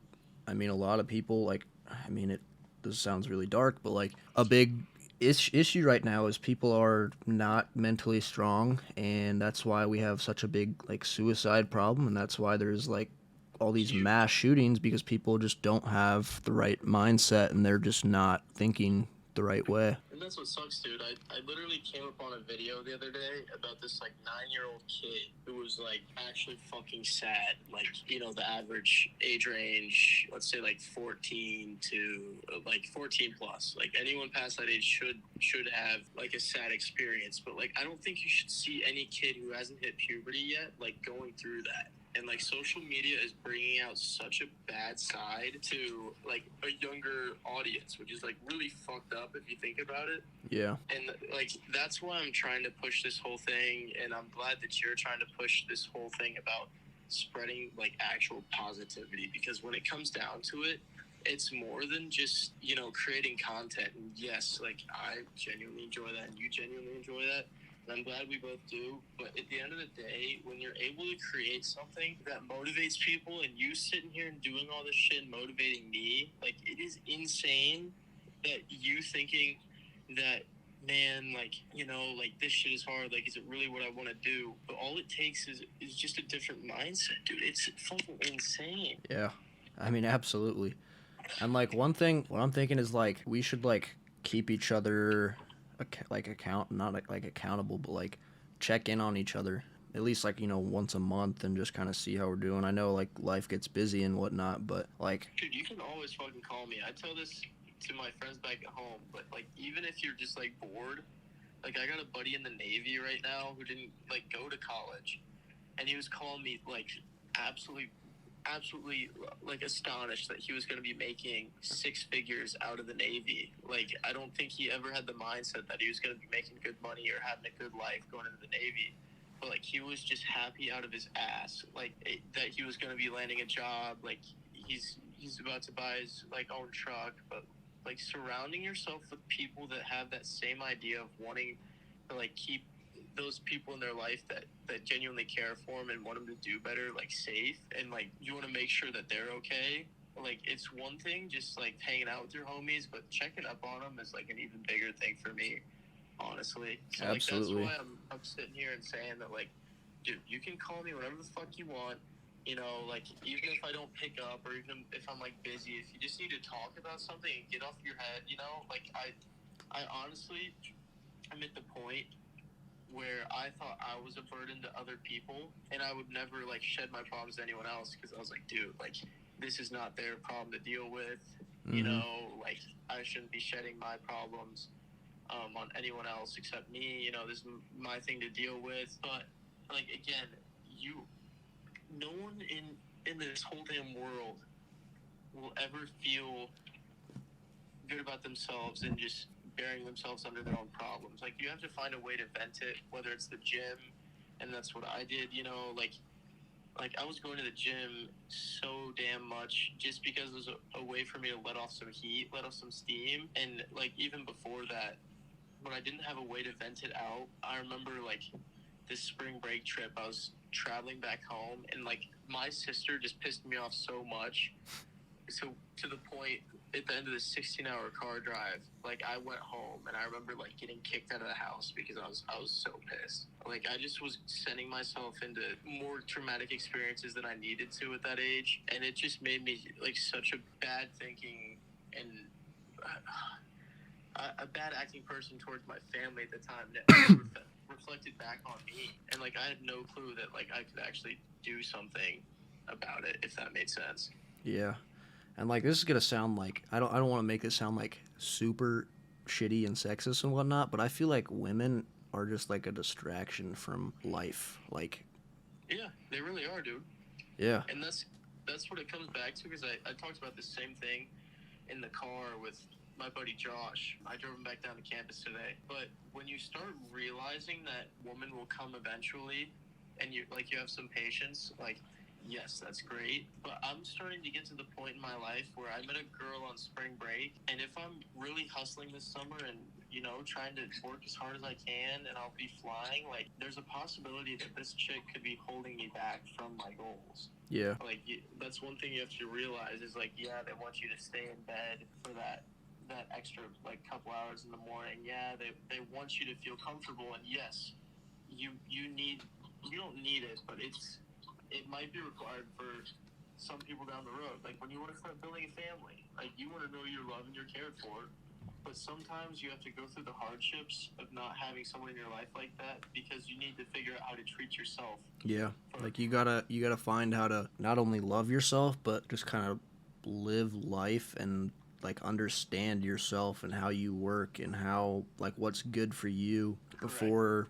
I mean, a lot of people like, I mean, it. This sounds really dark, but like a big issue right now is people are not mentally strong, and that's why we have such a big like suicide problem, and that's why there's like all these mass Huge. shootings because people just don't have the right mindset and they're just not thinking the right way. And that's what sucks, dude. I literally came upon a video the other day about this like 9-year-old kid who was like actually fucking sad. Like, you know, the average age range, let's say like 14 to like 14 plus. Like anyone past that age should have like a sad experience. But like I don't think you should see any kid who hasn't hit puberty yet like going through that. And like social media is bringing out such a bad side to like a younger audience, which is like really fucked up if you think about it. Yeah. And like that's why I'm trying to push this whole thing, and I'm glad that you're trying to push this whole thing about spreading like actual positivity, because when it comes down to it, it's more than just, you know, creating content. And yes, like I genuinely enjoy that and you genuinely enjoy that, and I'm glad we both do. But at the end of the day, when you're able to create something that motivates people, and you sitting here and doing all this shit and motivating me, like it is insane that you thinking that, man, like, you know, like this shit is hard, like is it really what I want to do? But all it takes is just a different mindset, dude. It's fucking insane. Yeah. I mean, absolutely. And like one thing, what I'm thinking is like we should like keep each other like account, not like accountable, but like check in on each other at least like once a month and just kind of see how we're doing. I know like life gets busy and whatnot, but like Dude, you can always fucking call me. I tell this to my friends back at home, but like even if you're just like bored, like I got a buddy in the Navy right now who didn't like go to college, and he was calling me like absolutely like astonished that he was going to be making six figures out of the Navy. Like I don't think he ever had the mindset that he was going to be making good money or having a good life going into the Navy. But like he was just happy out of his ass, like that he was going to be landing a job. Like he's about to buy his like own truck. But like surrounding yourself with people that have that same idea of wanting to like keep those people in their life that genuinely care for them and want them to do better, like safe, and like you want to make sure that they're okay. Like it's one thing just like hanging out with your homies, but checking up on them is like an even bigger thing for me, honestly. So like that's absolutely. why I'm sitting here and saying that, like, dude, you can call me whenever the fuck you want. You know, like even if I don't pick up, or even if I'm like busy, if you just need to talk about something and get off your head, you know, like I honestly, I'm at the point where I thought I was a burden to other people, and I would never like shed my problems to anyone else, because I was like, dude, like this is not their problem to deal with. You Mm-hmm. know, like I shouldn't be shedding my problems on anyone else except me. You know, this is my thing to deal with. But like again, you, no one in this whole damn world will ever feel good about themselves and just burying themselves under their own problems. Like you have to find a way to vent it, whether it's the gym, and that's what I did. You know, like I was going to the gym so damn much just because it was a way for me to let off some heat, let off some steam. And like even before that, when I didn't have a way to vent it out, I remember like this spring break trip, I was traveling back home, and like my sister just pissed me off so much, so to the point at the end of the 16-hour car drive, like I went home and I remember like getting kicked out of the house because I was so pissed. Like I just was sending myself into more traumatic experiences than I needed to at that age, and it just made me like such a bad thinking and a bad acting person towards my family at the time that reflected back on me, and like I had no clue that like I could actually do something about it, if that made sense. Yeah. And like this is gonna sound like I don't want to make it sound like super shitty and sexist and whatnot, but I feel like women are just like a distraction from life. Like Yeah, they really are, dude. yeah. And that's what it comes back to, because I talked about the same thing in the car with my buddy Josh. I drove him back down to campus today. But when you start realizing that woman will come eventually, and you have some patience, like yes, that's great. But I'm starting to get to the point in my life where I met a girl on spring break, and if I'm really hustling this summer and, you know, trying to work as hard as I can and I'll be flying, like, there's a possibility that this chick could be holding me back from my goals. Yeah. Like, that's one thing you have to realize is, like, yeah, they want you to stay in bed for that extra, like, couple hours in the morning. Yeah, they want you to feel comfortable, and yes, you don't need it, but it might be required for some people down the road. Like when you want to start building a family, like you want to know you're loved and you're cared for. But sometimes you have to go through the hardships of not having someone in your life like that because you need to figure out how to treat yourself. Yeah. Like you gotta find how to not only love yourself but just kind of live life and like understand yourself and how you work and how like what's good for you before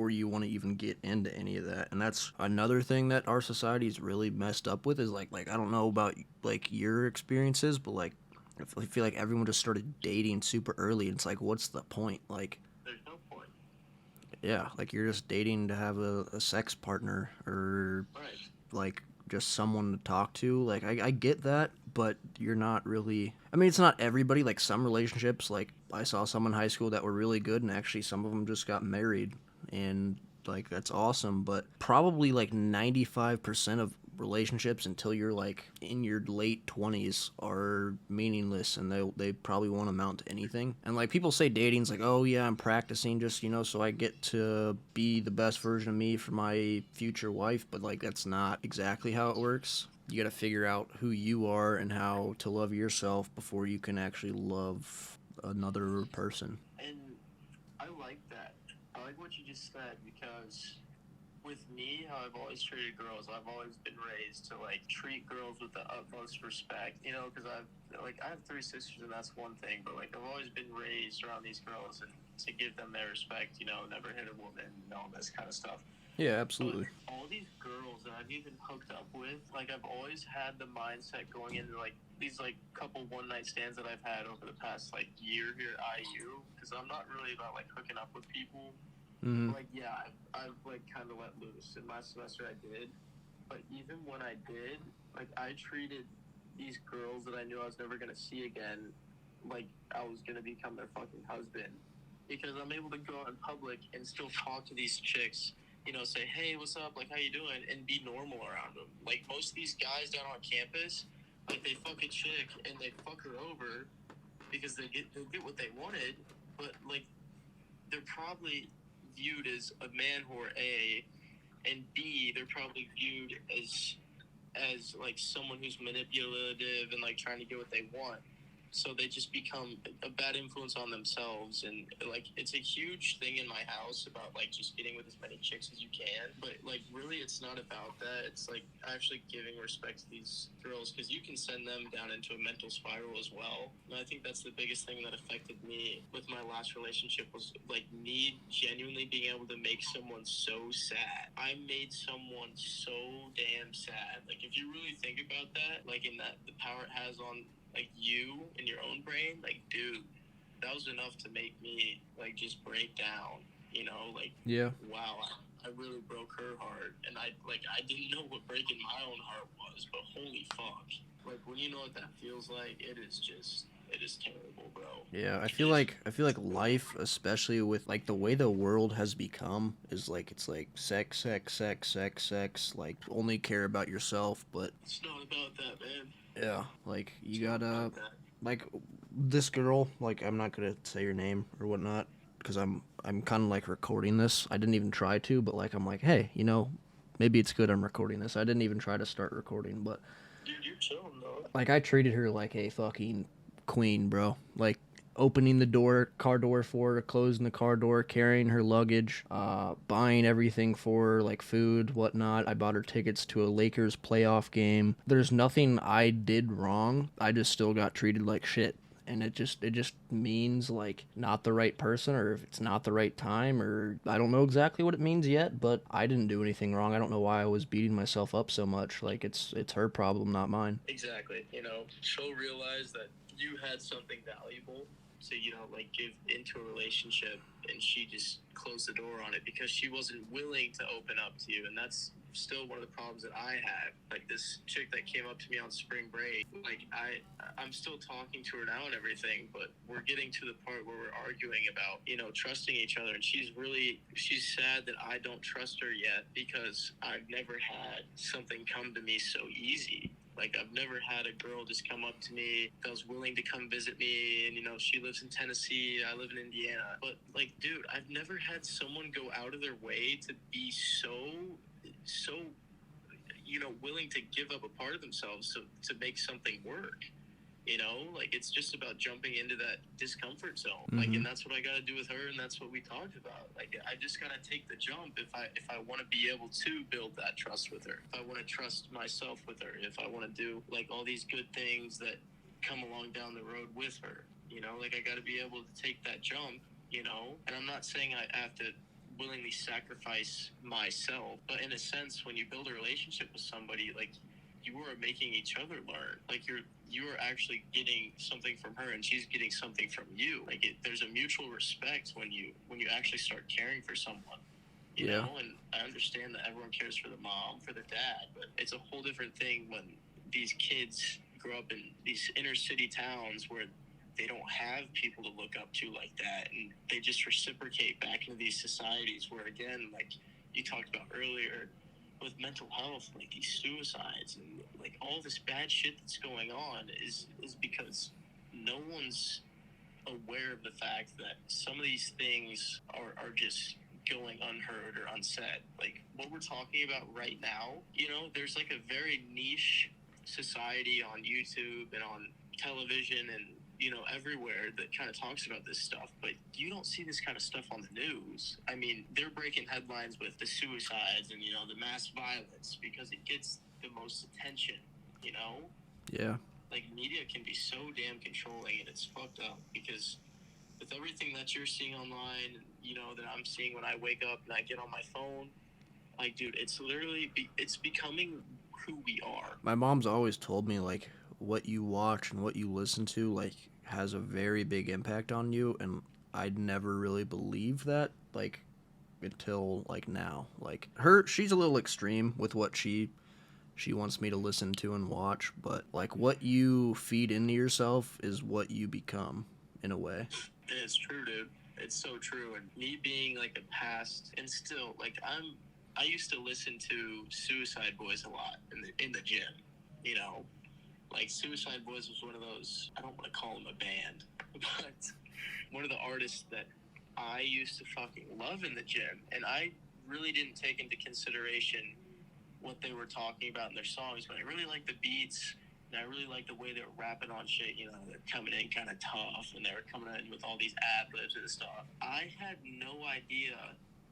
you want to even get into any of that. And that's another thing that our society is really messed up with is like I don't know about like your experiences, but like I feel like everyone just started dating super early and it's like what's the point? Like there's no point. Yeah, like you're just dating to have a sex partner or like just someone to talk to. Like I get that, but you're not really. I mean, it's not everybody. Like some relationships, like I saw some in high school that were really good, and actually some of them just got married, and like that's awesome. But probably like 95% of relationships until you're like in your late 20s are meaningless and they probably won't amount to anything. And like people say dating's like, oh yeah, I'm practicing just, you know, so I get to be the best version of me for my future wife, but like that's not exactly how it works. You got to figure out who you are and how to love yourself before you can actually love another person. And I like that. I like what you just said because with me, how I've always treated girls, I've always been raised to like treat girls with the utmost respect. You know, because I have 3 sisters, and that's one thing. But like I've always been raised around these girls and to give them their respect. You know, never hit a woman, and all this kind of stuff. Yeah, absolutely. But all these girls that I've even hooked up with, like I've always had the mindset going into like these like couple one night stands that I've had over the past like year here at IU, because I'm not really about like hooking up with people. Mm-hmm. Like yeah, I've like kind of let loose in my semester. I did, but even when I did, like I treated these girls that I knew I was never gonna see again, like I was gonna become their fucking husband, because I'm able to go out in public and still talk to these chicks. You know, say, hey, what's up? Like, how you doing? And be normal around them. Like most of these guys down on campus, like they fuck a chick and they fuck her over because they get what they wanted, but like they're probably viewed as a man whore, A, and B, they're probably viewed as like someone who's manipulative and like trying to get what they want. So they just become a bad influence on themselves, and like it's a huge thing in my house about like just getting with as many chicks as you can. But like really, it's not about that. It's like actually giving respect to these girls, because you can send them down into a mental spiral as well. And I think that's the biggest thing that affected me with my last relationship was like me genuinely being able to make someone so sad. I made someone so damn sad. Like if you really think about that, like in that the power it has on like you and your own brain, like dude, that was enough to make me like just break down, you know, like Yeah. wow, I really broke her heart, and I didn't know what breaking my own heart was, but holy fuck, like when you know what that feels like, it is terrible, bro. Yeah, I feel like life, especially with like the way the world has become, is like it's like sex, sex, sex, sex, sex. Like only care about yourself, but It's not about that, man. yeah, like It's you not gotta about that. like this girl. Like I'm not gonna say your name or whatnot because I'm kind of like recording this. I didn't even try to, but like I'm like, hey, you know, maybe it's good I'm recording this. I didn't even try to start recording, but Dude, you're chilling though. like I treated her like a fucking queen, bro. Like opening the car door for her, closing the car door, carrying her luggage, buying everything for her, like food, whatnot. I bought her tickets to a Lakers playoff game. There's nothing I did wrong. I just still got treated like shit. And it just means like not the right person, or if it's not the right time, or I don't know exactly what it means yet, but I didn't do anything wrong. I don't know why I was beating myself up so much. Like it's her problem, not mine. Exactly. You know, she'll realize that you had something valuable to, you know, like give into a relationship, and she just closed the door on it because she wasn't willing to open up to you. And that's still one of the problems that I have. Like this chick that came up to me on spring break, like I'm still talking to her now and everything, but we're getting to the part where we're arguing about, you know, trusting each other. And she's sad that I don't trust her yet because I've never had something come to me so easy. Like, I've never had a girl just come up to me that was willing to come visit me. And, you know, she lives in Tennessee. I live in Indiana. But, like, dude, I've never had someone go out of their way to be so, you know, willing to give up a part of themselves to make something work. You know, like, it's just about jumping into that discomfort zone. Mm-hmm. Like, and that's what I got to do with her, and that's what we talked about. Like, I just got to take the jump if I want to be able to build that trust with her. If I want to trust myself with her. If I want to do, like, all these good things that come along down the road with her. You know, like, I got to be able to take that jump, you know? And I'm not saying I have to willingly sacrifice myself, but in a sense, when you build a relationship with somebody, like, you are making each other learn. Like, you are actually getting something from her and she's getting something from you. Like, there's a mutual respect when you actually start caring for someone, you know. And I understand that everyone cares for the mom, for the dad, but it's a whole different thing when these kids grow up in these inner city towns where they don't have people to look up to like that, and they just reciprocate back into these societies where, again, like you talked about earlier, with mental health, like these suicides and like all this bad shit that's going on is because no one's aware of the fact that some of these things are just going unheard or unsaid. Like what we're talking about right now, you know, there's like a very niche society on YouTube and on television and, you know, everywhere that kind of talks about this stuff, but you don't see this kind of stuff on the news. I mean, they're breaking headlines with the suicides and, you know, the mass violence because it gets the most attention, you know? Yeah. Like, media can be so damn controlling, and it's fucked up because with everything that you're seeing online, you know, that I'm seeing when I wake up and I get on my phone, like, dude, it's literally, it's becoming who we are. My mom's always told me, like, what you watch and what you listen to, like, has a very big impact on you, and I'd never really believed that, like, until, like, now. Like, she's a little extreme with what she wants me to listen to and watch, but, like, what you feed into yourself is what you become, in a way. It's true, dude. It's so true. And me being, like, a past, and still, like, I used to listen to Suicide Boys a lot in the gym, you know? Like, Suicide Boys was one of those, I don't want to call them a band, but one of the artists that I used to fucking love in the gym. And I really didn't take into consideration what they were talking about in their songs, but I really liked the beats, and I really liked the way they were rapping on shit. You know, they're coming in kind of tough, and they were coming in with all these ad-libs and stuff. I had no idea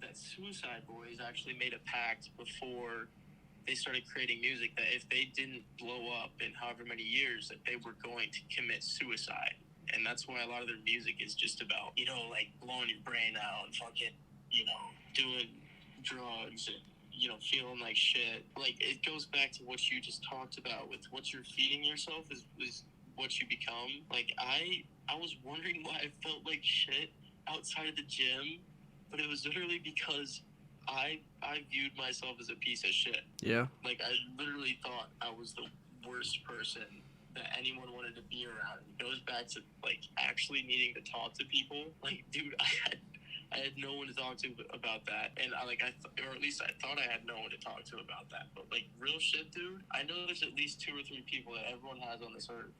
that Suicide Boys actually made a pact before they started creating music that if they didn't blow up in however many years, that they were going to commit suicide. And that's why a lot of their music is just about, you know, like blowing your brain out and fucking, you know, doing drugs and, you know, feeling like shit. Like, it goes back to what you just talked about with what you're feeding yourself is what you become. Like, I was wondering why I felt like shit outside of the gym, but it was literally because I viewed myself as a piece of shit. Yeah. Like, I literally thought I was the worst person that anyone wanted to be around. It goes back to, like, actually needing to talk to people. Like, dude, I had no one to talk to about that, and or at least I thought I had no one to talk to about that. But, like, real shit, dude, I know there's at least 2 or 3 people that everyone has on this earth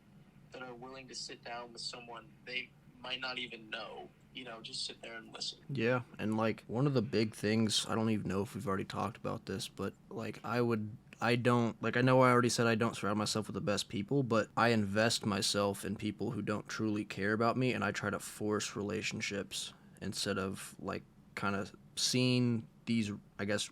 that are willing to sit down with someone they might not even know, you know, just sit there and listen. Yeah, and, like, one of the big things, I don't even know if we've already talked about this, but, like, I know I already said I don't surround myself with the best people, but I invest myself in people who don't truly care about me, and I try to force relationships instead of, like, kind of seeing these, I guess,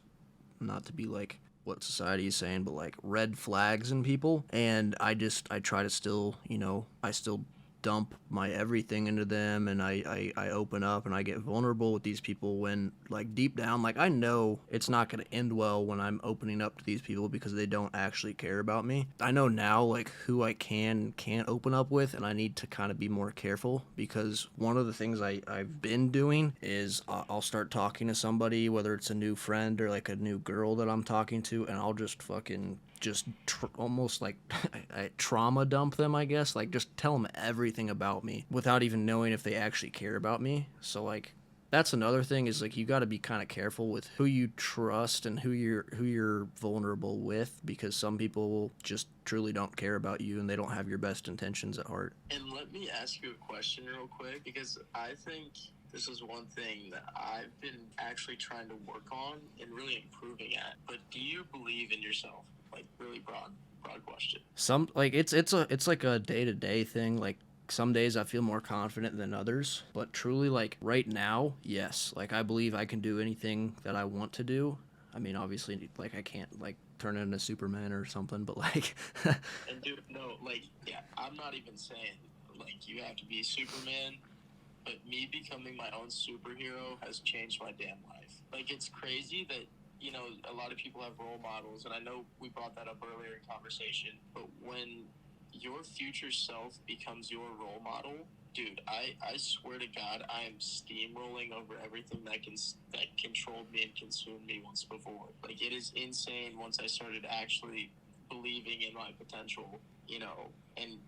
not to be, like, what society is saying, but, like, red flags in people, and I try to still, you know, I still dump my everything into them, and I open up and I get vulnerable with these people when, like, deep down, like, I know it's not going to end well when I'm opening up to these people because they don't actually care about me. I know now, like, who I can't open up with, and I need to kind of be more careful, because one of the things I've been doing is I'll start talking to somebody, whether it's a new friend or like a new girl that I'm talking to, and I'll just fucking just almost like I trauma dump them, I guess. Like, just tell them everything about me without even knowing if they actually care about me. So, like, that's another thing, is like you got to be kind of careful with who you trust and who you're vulnerable with, because some people just truly don't care about you and they don't have your best intentions at heart. And let me ask you a question real quick, because I think this is one thing that I've been actually trying to work on and really improving at. But do you believe in yourself? Like, really broad question. Some, like, it's like a day-to-day thing. Like, some days I feel more confident than others, but truly, like, right now, yes. Like, I believe I can do anything that I want to do. I mean, obviously, like, I can't, like, turn into Superman or something, but, like, And dude, no, like, yeah, I'm not even saying like you have to be Superman, but me becoming my own superhero has changed my damn life. Like, it's crazy that, you know, a lot of people have role models, and I know we brought that up earlier in conversation, but when your future self becomes your role model, dude, I swear to God, I am steamrolling over everything that controlled me and consumed me once before. Like, it is insane once I started actually believing in my potential, you know, and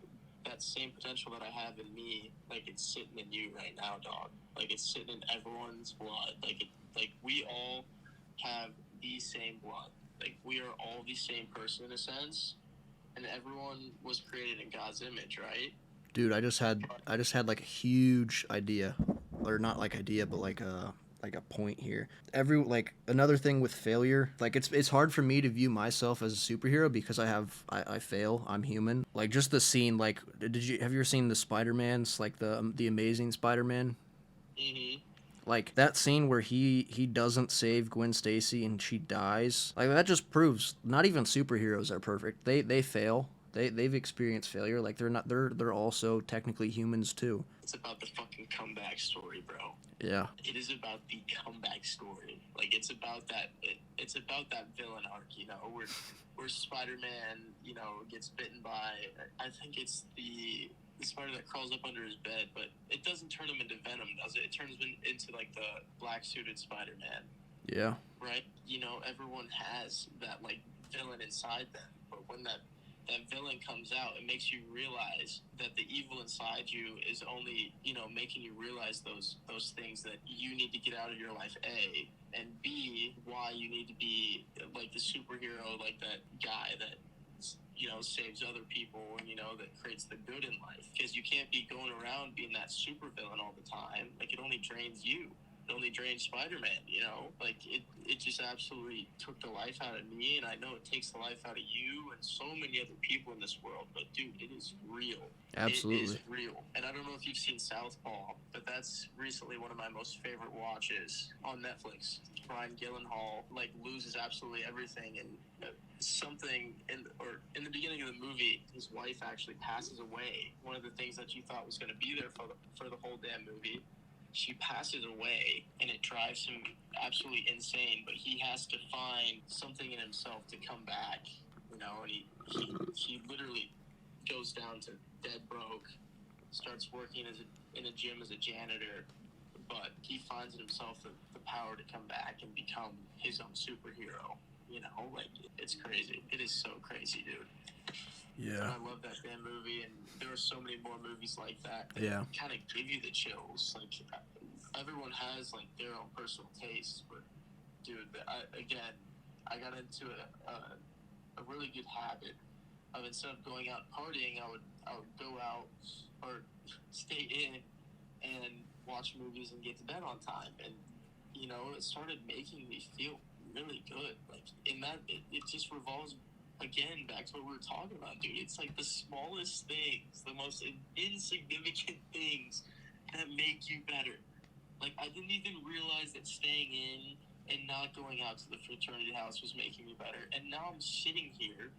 that same potential that I have in me, like, it's sitting in you right now, dog. Like, it's sitting in everyone's blood. Like we all have the same blood. Like, we are all the same person in a sense, and everyone was created in God's image, right? dude, I just had like a huge idea, or not like idea, but like a point here. Like, another thing with failure, like, it's hard for me to view myself as a superhero because I fail. I'm human. Like, just the scene, like, have you ever seen the Spider-Man's, like, the Amazing Spider-Man? Mm-hmm. Like, that scene where he doesn't save Gwen Stacy and she dies. Like, that just proves not even superheroes are perfect. They fail. They've experienced failure. Like, they're also technically humans too. It's about the fucking comeback story, bro. Yeah. It is about the comeback story. Like, it's about that. It's about that villain arc, you know, where Spider-Man, you know, gets bitten by. I think it's the spider that crawls up under his bed, but it doesn't turn him into Venom, does it? It turns him into like the black suited Spider-Man. Yeah. Right? You know, everyone has that like villain inside them, but when that villain comes out, it makes you realize that the evil inside you is only, you know, making you realize those things that you need to get out of your life, A, and B, why you need to be like the superhero, like that guy that, you know, saves other people and, you know, that creates the good in life. Because you can't be going around being that supervillain all the time. Like, it only drains you. It only drains Spider-Man, you know? Like, it just absolutely took the life out of me, and I know it takes the life out of you and so many other people in this world, but, dude, it is real. Absolutely. It is real. And I don't know if you've seen Southpaw, but that's recently one of my most favorite watches on Netflix. Brian Gyllenhaal, like, loses absolutely everything, and something in the beginning of the movie, his wife actually passes away. One of the things that you thought was going to be there for the whole damn movie, she passes away, and it drives him absolutely insane. But he has to find something in himself to come back, you know. And he literally goes down to dead broke, starts working in a gym as a janitor, but he finds in himself the power to come back and become his own superhero. You know, like, it's crazy. It is so crazy, dude. Yeah. And I love that damn movie, and there are so many more movies like that kind of give you the chills. Like, everyone has like their own personal taste, but dude, I got into a really good habit of, instead of going out partying, I would go out or stay in and watch movies and get to bed on time, and you know, it started making me feel really good. Like, in that, it just revolves again back to what we were talking about, dude. It's like the smallest things, the most insignificant things that make you better. Like, I didn't even realize that staying in and not going out to the fraternity house was making me better. And now I'm sitting here,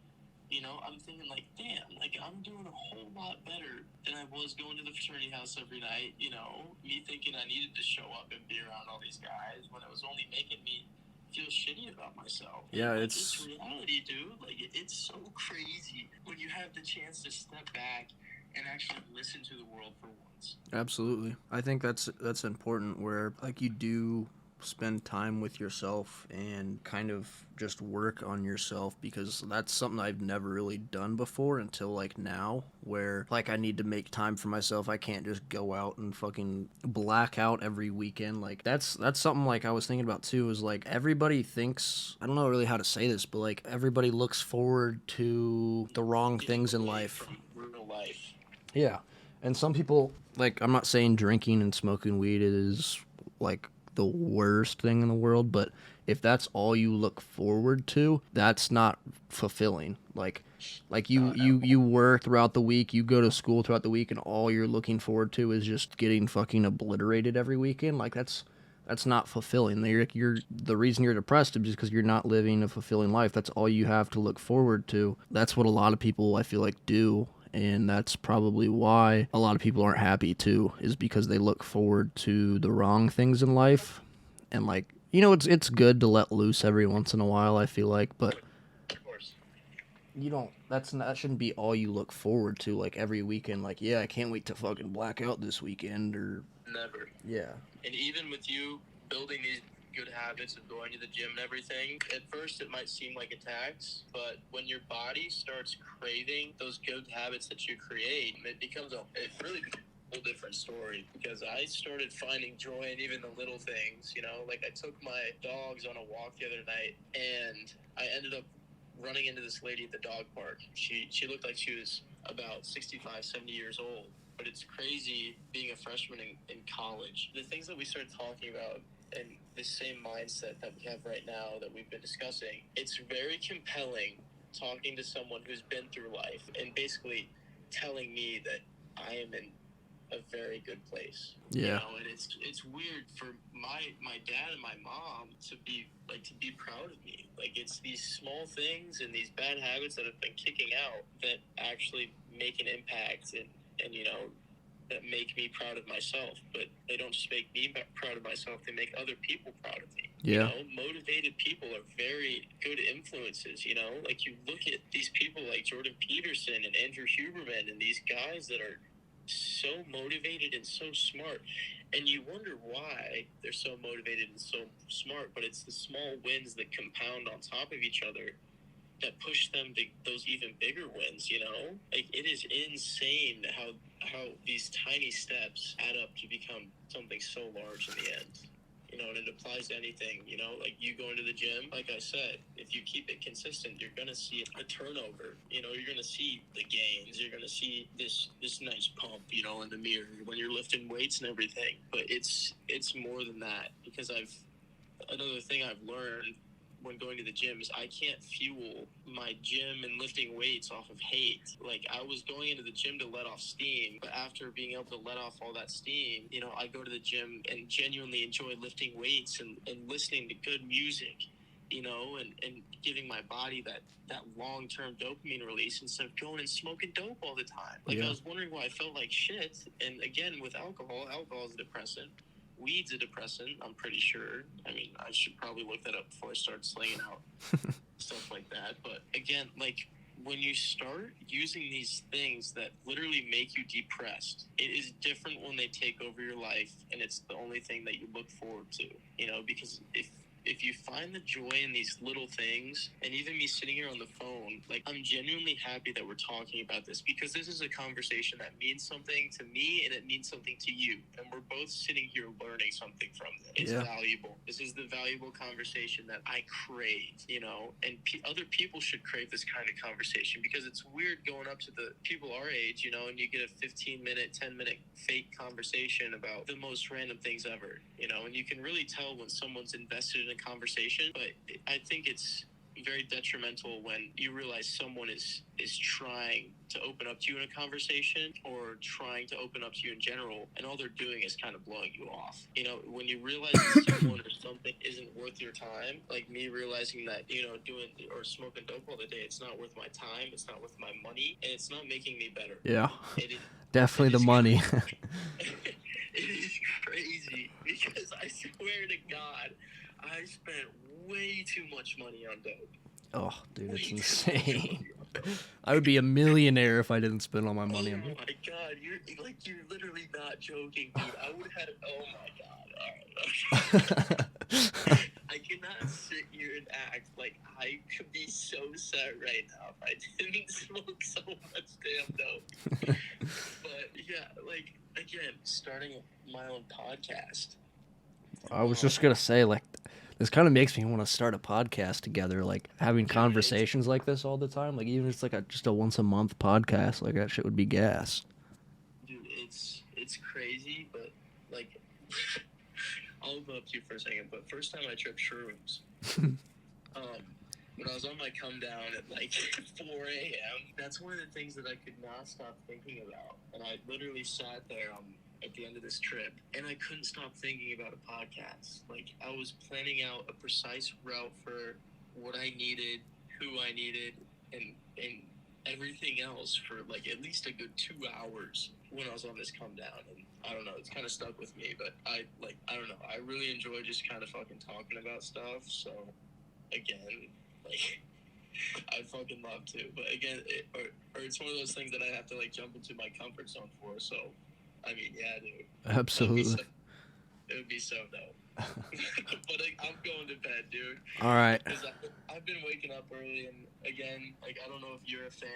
you know, I'm thinking like, damn, like, I'm doing a whole lot better than I was going to the fraternity house every night, you know, me thinking I needed to show up and be around all these guys when it was only making me feel shitty about myself. Yeah, and, like, it's reality, dude. Like, it's so crazy when you have the chance to step back and actually listen to the world for once. absolutely. I think that's important where like you do spend time with yourself and kind of just work on yourself, because that's something I've never really done before until like now, where like I need to make time for myself. I can't just go out and fucking black out every weekend. Like that's something like I was thinking about too, is like everybody thinks, I don't know really how to say this, but like everybody looks forward to the wrong Getting things in away life. from real life. Yeah. And some people, like, I'm not saying drinking and smoking weed is like the worst thing in the world, but if that's all you look forward to, that's not fulfilling. Like you work throughout the week, you go to school throughout the week, and all you're looking forward to is just getting fucking obliterated every weekend. Like that's not fulfilling. You're the reason you're depressed is because you're not living a fulfilling life. That's all you have to look forward to. That's what a lot of people I feel like do, and that's probably why a lot of people aren't happy too, is because they look forward to the wrong things in life. And like, you know, it's good to let loose every once in a while, I feel like, but Of course. you don't that shouldn't be all you look forward to like every weekend. Like, yeah, I can't wait to fucking black out this weekend, or Never. yeah. And even with you building these good habits of going to the gym and everything, at first it might seem like a tax, but when your body starts craving those good habits that you create, it really becomes a whole different story. Because I started finding joy in even the little things, you know, like I took my dogs on a walk the other night, and I ended up running into this lady at the dog park. She looked like she was about 65, 70 years old. But it's crazy being a freshman in college. The things that we started talking about and the same mindset that we have right now that we've been discussing, it's very compelling talking to someone who's been through life and basically telling me that I am in a very good place. Yeah. You know, and it's weird for my dad and my mom to be proud of me. Like, it's these small things and these bad habits that have been kicking out that actually make an impact, and you know, that make me proud of myself. But they don't just make me proud of myself, they make other people proud of me. Yeah. You know, motivated people are very good influences. You know, like, you look at these people like Jordan Peterson and Andrew Huberman and these guys that are so motivated and so smart, and you wonder why they're so motivated and so smart, but it's the small wins that compound on top of each other that push them to those even bigger wins. You know, like, it is insane how these tiny steps add up to become something so large in the end. You know, and it applies to anything. You know, like, you going to the gym, like I said, if you keep it consistent, you're gonna see a turnover. You know, you're gonna see the gains. You're gonna see this nice pump, you know, in the mirror when you're lifting weights and everything. But it's more than that, because another thing I've learned when going to the gym is I can't fuel my gym and lifting weights off of hate. Like, I was going into the gym to let off steam, but after being able to let off all that steam, you know, I go to the gym and genuinely enjoy lifting weights and listening to good music, you know, and giving my body that long-term dopamine release instead of going and smoking dope all the time. Like, Yeah. I was wondering why I felt like shit. And again, with alcohol is a depressant. Weed's a depressant, I'm pretty sure. I mean, I should probably look that up before I start slinging out stuff like that. But again, like, when you start using these things that literally make you depressed, it is different when they take over your life and it's the only thing that you look forward to. You know, because if you find the joy in these little things, and even me sitting here on the phone, like, I'm genuinely happy that we're talking about this, because this is a conversation that means something to me and it means something to you, and we're both sitting here learning something from this. It's valuable. This is the valuable conversation that I crave, you know, and other people should crave this kind of conversation, because it's weird going up to the people our age, you know, and you get a 15-minute, 10-minute fake conversation about the most random things ever, you know, and you can really tell when someone's invested in a conversation. But I think it's very detrimental when you realize someone is trying to open up to you in a conversation, or trying to open up to you in general, and all they're doing is kind of blowing you off. You know, when you realize that someone or something isn't worth your time, like me realizing that, you know, doing or smoking dope all the day, it's not worth my time, it's not worth my money, and it's not making me better. Yeah. Definitely And the it's crazy. money. It is crazy because I swear to God, I spent way too much money on dope. Oh, dude, Way it's too much insane. money on dope. I would be a millionaire if I didn't spend all my money Oh on it. my God, you're literally not joking, dude. I would have had. Oh my God. All right. I cannot sit here and act like I could be so sad right now if I didn't smoke so much damn dope. But yeah, like again, starting my own podcast. I was just gonna say, like, this kind of makes me want to start a podcast together, like having Dude, conversations like this all the time. Like, even if it's like just a once a month podcast, like that shit would be gas. it's crazy, but like I'll interrupt you for a second. But first time I tripped shrooms, when I was on my come down at like 4 a.m., that's one of the things that I could not stop thinking about. And I literally sat there at the end of this trip, and I couldn't stop thinking about a podcast. Like, I was planning out a precise route for what I needed, who I needed, and everything else for like at least a good 2 hours when I was on this come down. And I don't know, it's kind of stuck with me, but I don't know, I really enjoy just kind of fucking talking about stuff. So again, like, I'd fucking love to, but again, or it's one of those things that I have to like jump into my comfort zone for. So, I mean, yeah, dude, Absolutely. it would be so dope. But I'm going to bed, dude. All right. Because I've been waking up early, and again, like, I don't know if you're a fan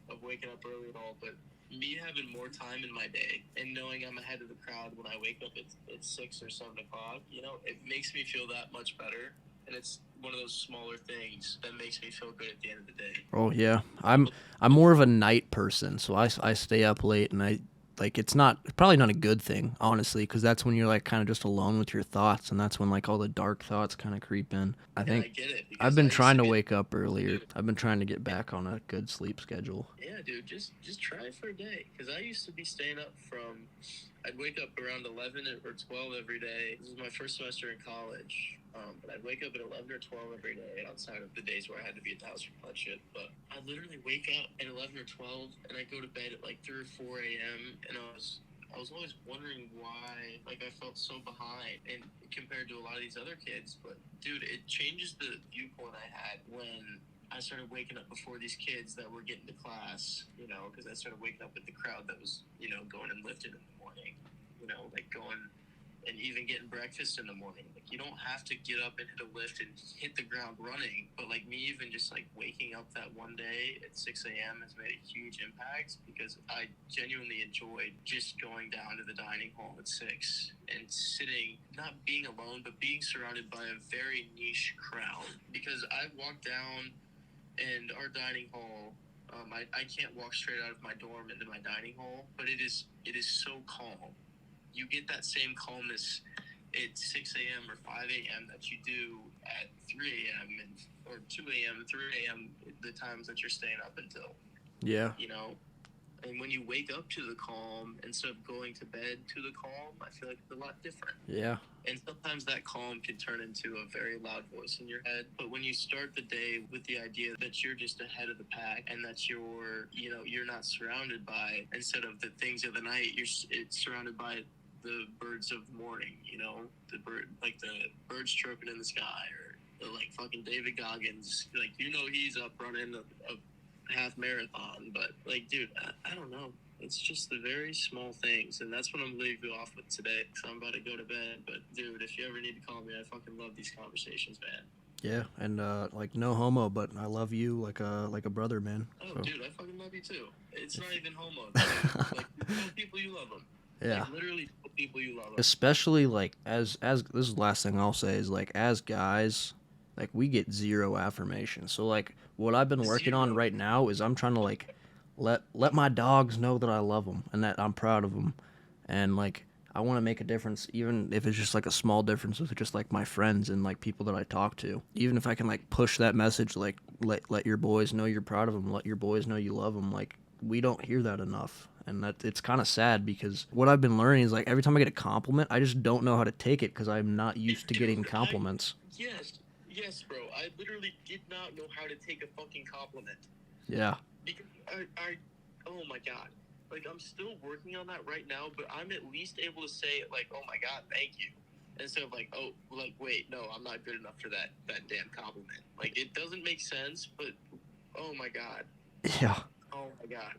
of waking up early at all, but me having more time in my day and knowing I'm ahead of the crowd when I wake up at 6 or 7 o'clock, you know, it makes me feel that much better. And it's one of those smaller things that makes me feel good at the end of the day. Oh yeah, I'm more of a night person, so I stay up late, and I like it's probably not a good thing, honestly, because that's when you're like kind of just alone with your thoughts, and that's when like all the dark thoughts kind of creep in. I And think I get it I've because been I used trying to to get. wake up earlier. I've been trying to get back on a good sleep schedule. Yeah, dude, just try it for a day. Because I used to be staying up from. I'd wake up around 11 or 12 every day. This was my first semester in college. But I'd wake up at 11 or 12 every day outside of the days where I had to be at the house for that shit. But I'd literally wake up at 11 or 12 and I'd go to bed at like 3 or 4 a.m. And I was always wondering why, like, I felt so behind and compared to a lot of these other kids. But dude, it changes the viewpoint I had when I started waking up before these kids that were getting to class, you know, because I started waking up with the crowd that was, you know, going and lifting in the morning, you know, like going and even getting breakfast in the morning. Like, you don't have to get up and hit a lift and hit the ground running. But like me, even just like waking up that one day at 6 a.m. has made a huge impact because I genuinely enjoyed just going down to the dining hall at 6 and sitting, not being alone, but being surrounded by a very niche crowd. Because I walked down and our dining hall, I can't walk straight out of my dorm into my dining hall, but it is so calm. You get that same calmness at 6 a.m. or 5 a.m. that you do at 3 a.m. or 2 a.m., 3 a.m., the times that you're staying up until. Yeah. You know? And when you wake up to the calm instead of going to bed to the calm, I feel like it's a lot different. Yeah. And sometimes that calm can turn into a very loud voice in your head. But when you start the day with the idea that you're just ahead of the pack and that you're not surrounded by, instead of the things of the night, it's surrounded by the birds of the morning, you know, the birds chirping in the sky, or like fucking David Goggins, like, you know, he's up running a half marathon. But like, dude, I don't know. It's just the very small things, and that's what I'm leaving you off with today. So I'm about to go to bed, but dude, if you ever need to call me, I fucking love these conversations, man. Yeah, and like no homo, but I love you like a brother, man. Oh, So. dude, I fucking love you too. It's not even homo, dude. Like, you tell people you love them. Yeah. Like, literally tell people you love them. Especially like as this is the last thing I'll say is like as guys, like we get zero affirmation. So like what I've been working on right now is I'm trying to like let my dogs know that I love them and that I'm proud of them, and like I want to make a difference, even if it's just like a small difference with just like my friends and like people that I talk to. Even if I can like push that message, like let your boys know you're proud of them, let your boys know you love them. Like we don't hear that enough, and that it's kind of sad because what I've been learning is like every time I get a compliment, I just don't know how to take it because I'm not used to getting compliments. Yes, bro. I literally did not know how to take a fucking compliment. Yeah. Because oh my god, like I'm still working on that right now, but I'm at least able to say like, oh my god, thank you, instead of like, oh, like wait, no, I'm not good enough for that damn compliment. Like it doesn't make sense, but oh my god, Yeah. oh my god,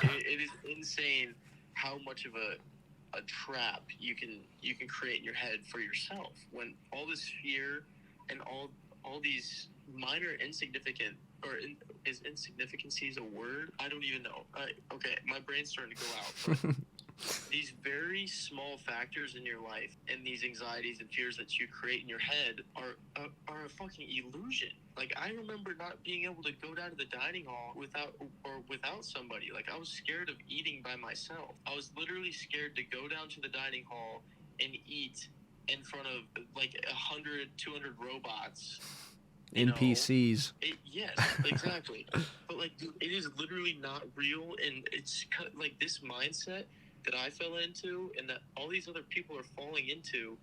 it is insane how much of a trap you can create in your head for yourself when all this fear and all these minor insignificant is insignificancies a word? I don't even know. Okay, my brain's starting to go out. But these very small factors in your life and these anxieties and fears that you create in your head are a fucking illusion. Like I remember not being able to go down to the dining hall without somebody. Like I was scared of eating by myself. I was literally scared to go down to the dining hall and eat in front of like 100, 200 robots. NPCs. Yes, exactly. But like, dude, it is literally not real, and it's kind of like this mindset that I fell into, and that all these other people are falling into,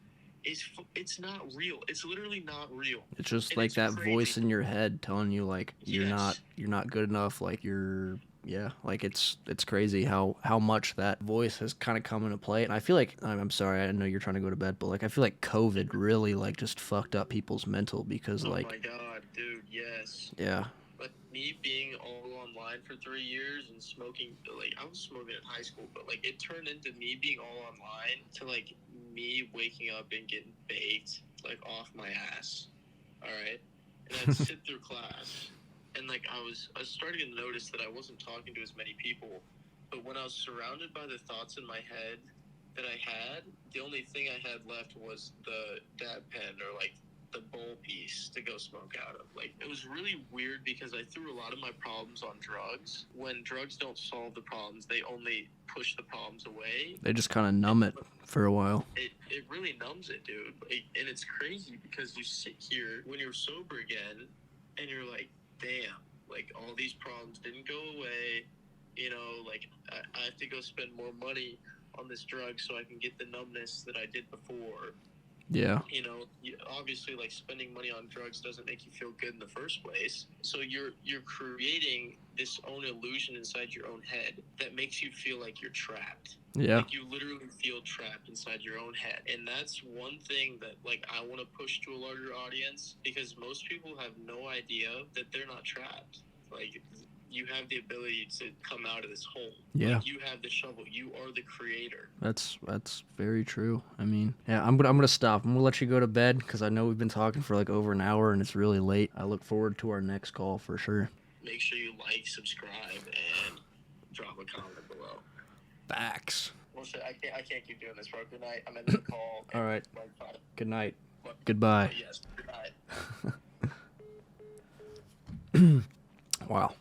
it's not real. It's literally not real. It's just And like it's that crazy. voice in your head telling you like Yes. you're not good enough, like you're yeah, like it's crazy how much that voice has kind of come into play. And I feel like I'm sorry, I know you're trying to go to bed, but like I feel like COVID really like just fucked up people's mental because Oh like my god, dude, yes. yeah. But me being all online for 3 years and smoking, like I was smoking in high school, but like it turned into me being all online to like me waking up and getting baked like off my ass. All right, and I'd sit through class, and like I was starting to notice that I wasn't talking to as many people, but when I was surrounded by the thoughts in my head that I had, the only thing I had left was the dab pen or like the bowl piece to go smoke out of. Like it was really weird because I threw a lot of my problems on drugs. When drugs don't solve the problems, they only push the problems away. They just kind of numb it for a while. It really numbs it, dude. Like, and it's crazy because you sit here when you're sober again and you're like, damn, like all these problems didn't go away. You know, like I have to go spend more money on this drug so I can get the numbness that I did before. Yeah. You know, obviously like spending money on drugs doesn't make you feel good in the first place, so you're creating this own illusion inside your own head that makes you feel like you're trapped. Yeah. Like you literally feel trapped inside your own head, and that's one thing that like I want to push to a larger audience, because most people have no idea that they're not trapped. Like you have the ability to come out of this hole. Yeah. Like, you have the shovel. You are the creator. That's very true. I mean, yeah, I'm gonna stop. I'm gonna let you go to bed because I know we've been talking for like over an hour and it's really late. I look forward to our next call for sure. Make sure you like, subscribe, and drop a comment below. Facts. Well, shit, I can't keep doing this, bro. Good night. I'm ending the call. All right. Like, Good night. what? Goodbye. Oh, yes. Good night. Wow.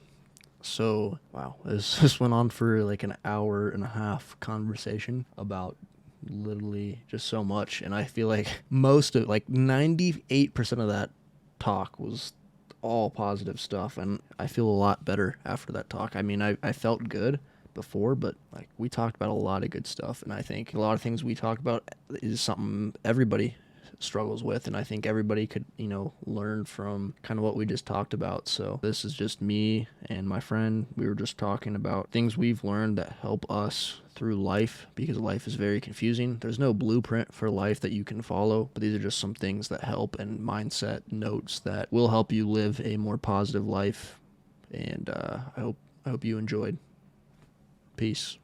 So, wow, this went on for like an hour and a half conversation about literally just so much. And I feel like most of, like 98% of that talk was all positive stuff. And I feel a lot better after that talk. I mean, I felt good before, but like we talked about a lot of good stuff. And I think a lot of things we talk about is something everybody struggles with, and I think everybody could, learn from kind of what we just talked about. So this is just me and my friend. We were just talking about things we've learned that help us through life, because life is very confusing. There's no blueprint for life that you can follow, but these are just some things that help, and mindset notes that will help you live a more positive life. And I hope you enjoyed. Peace.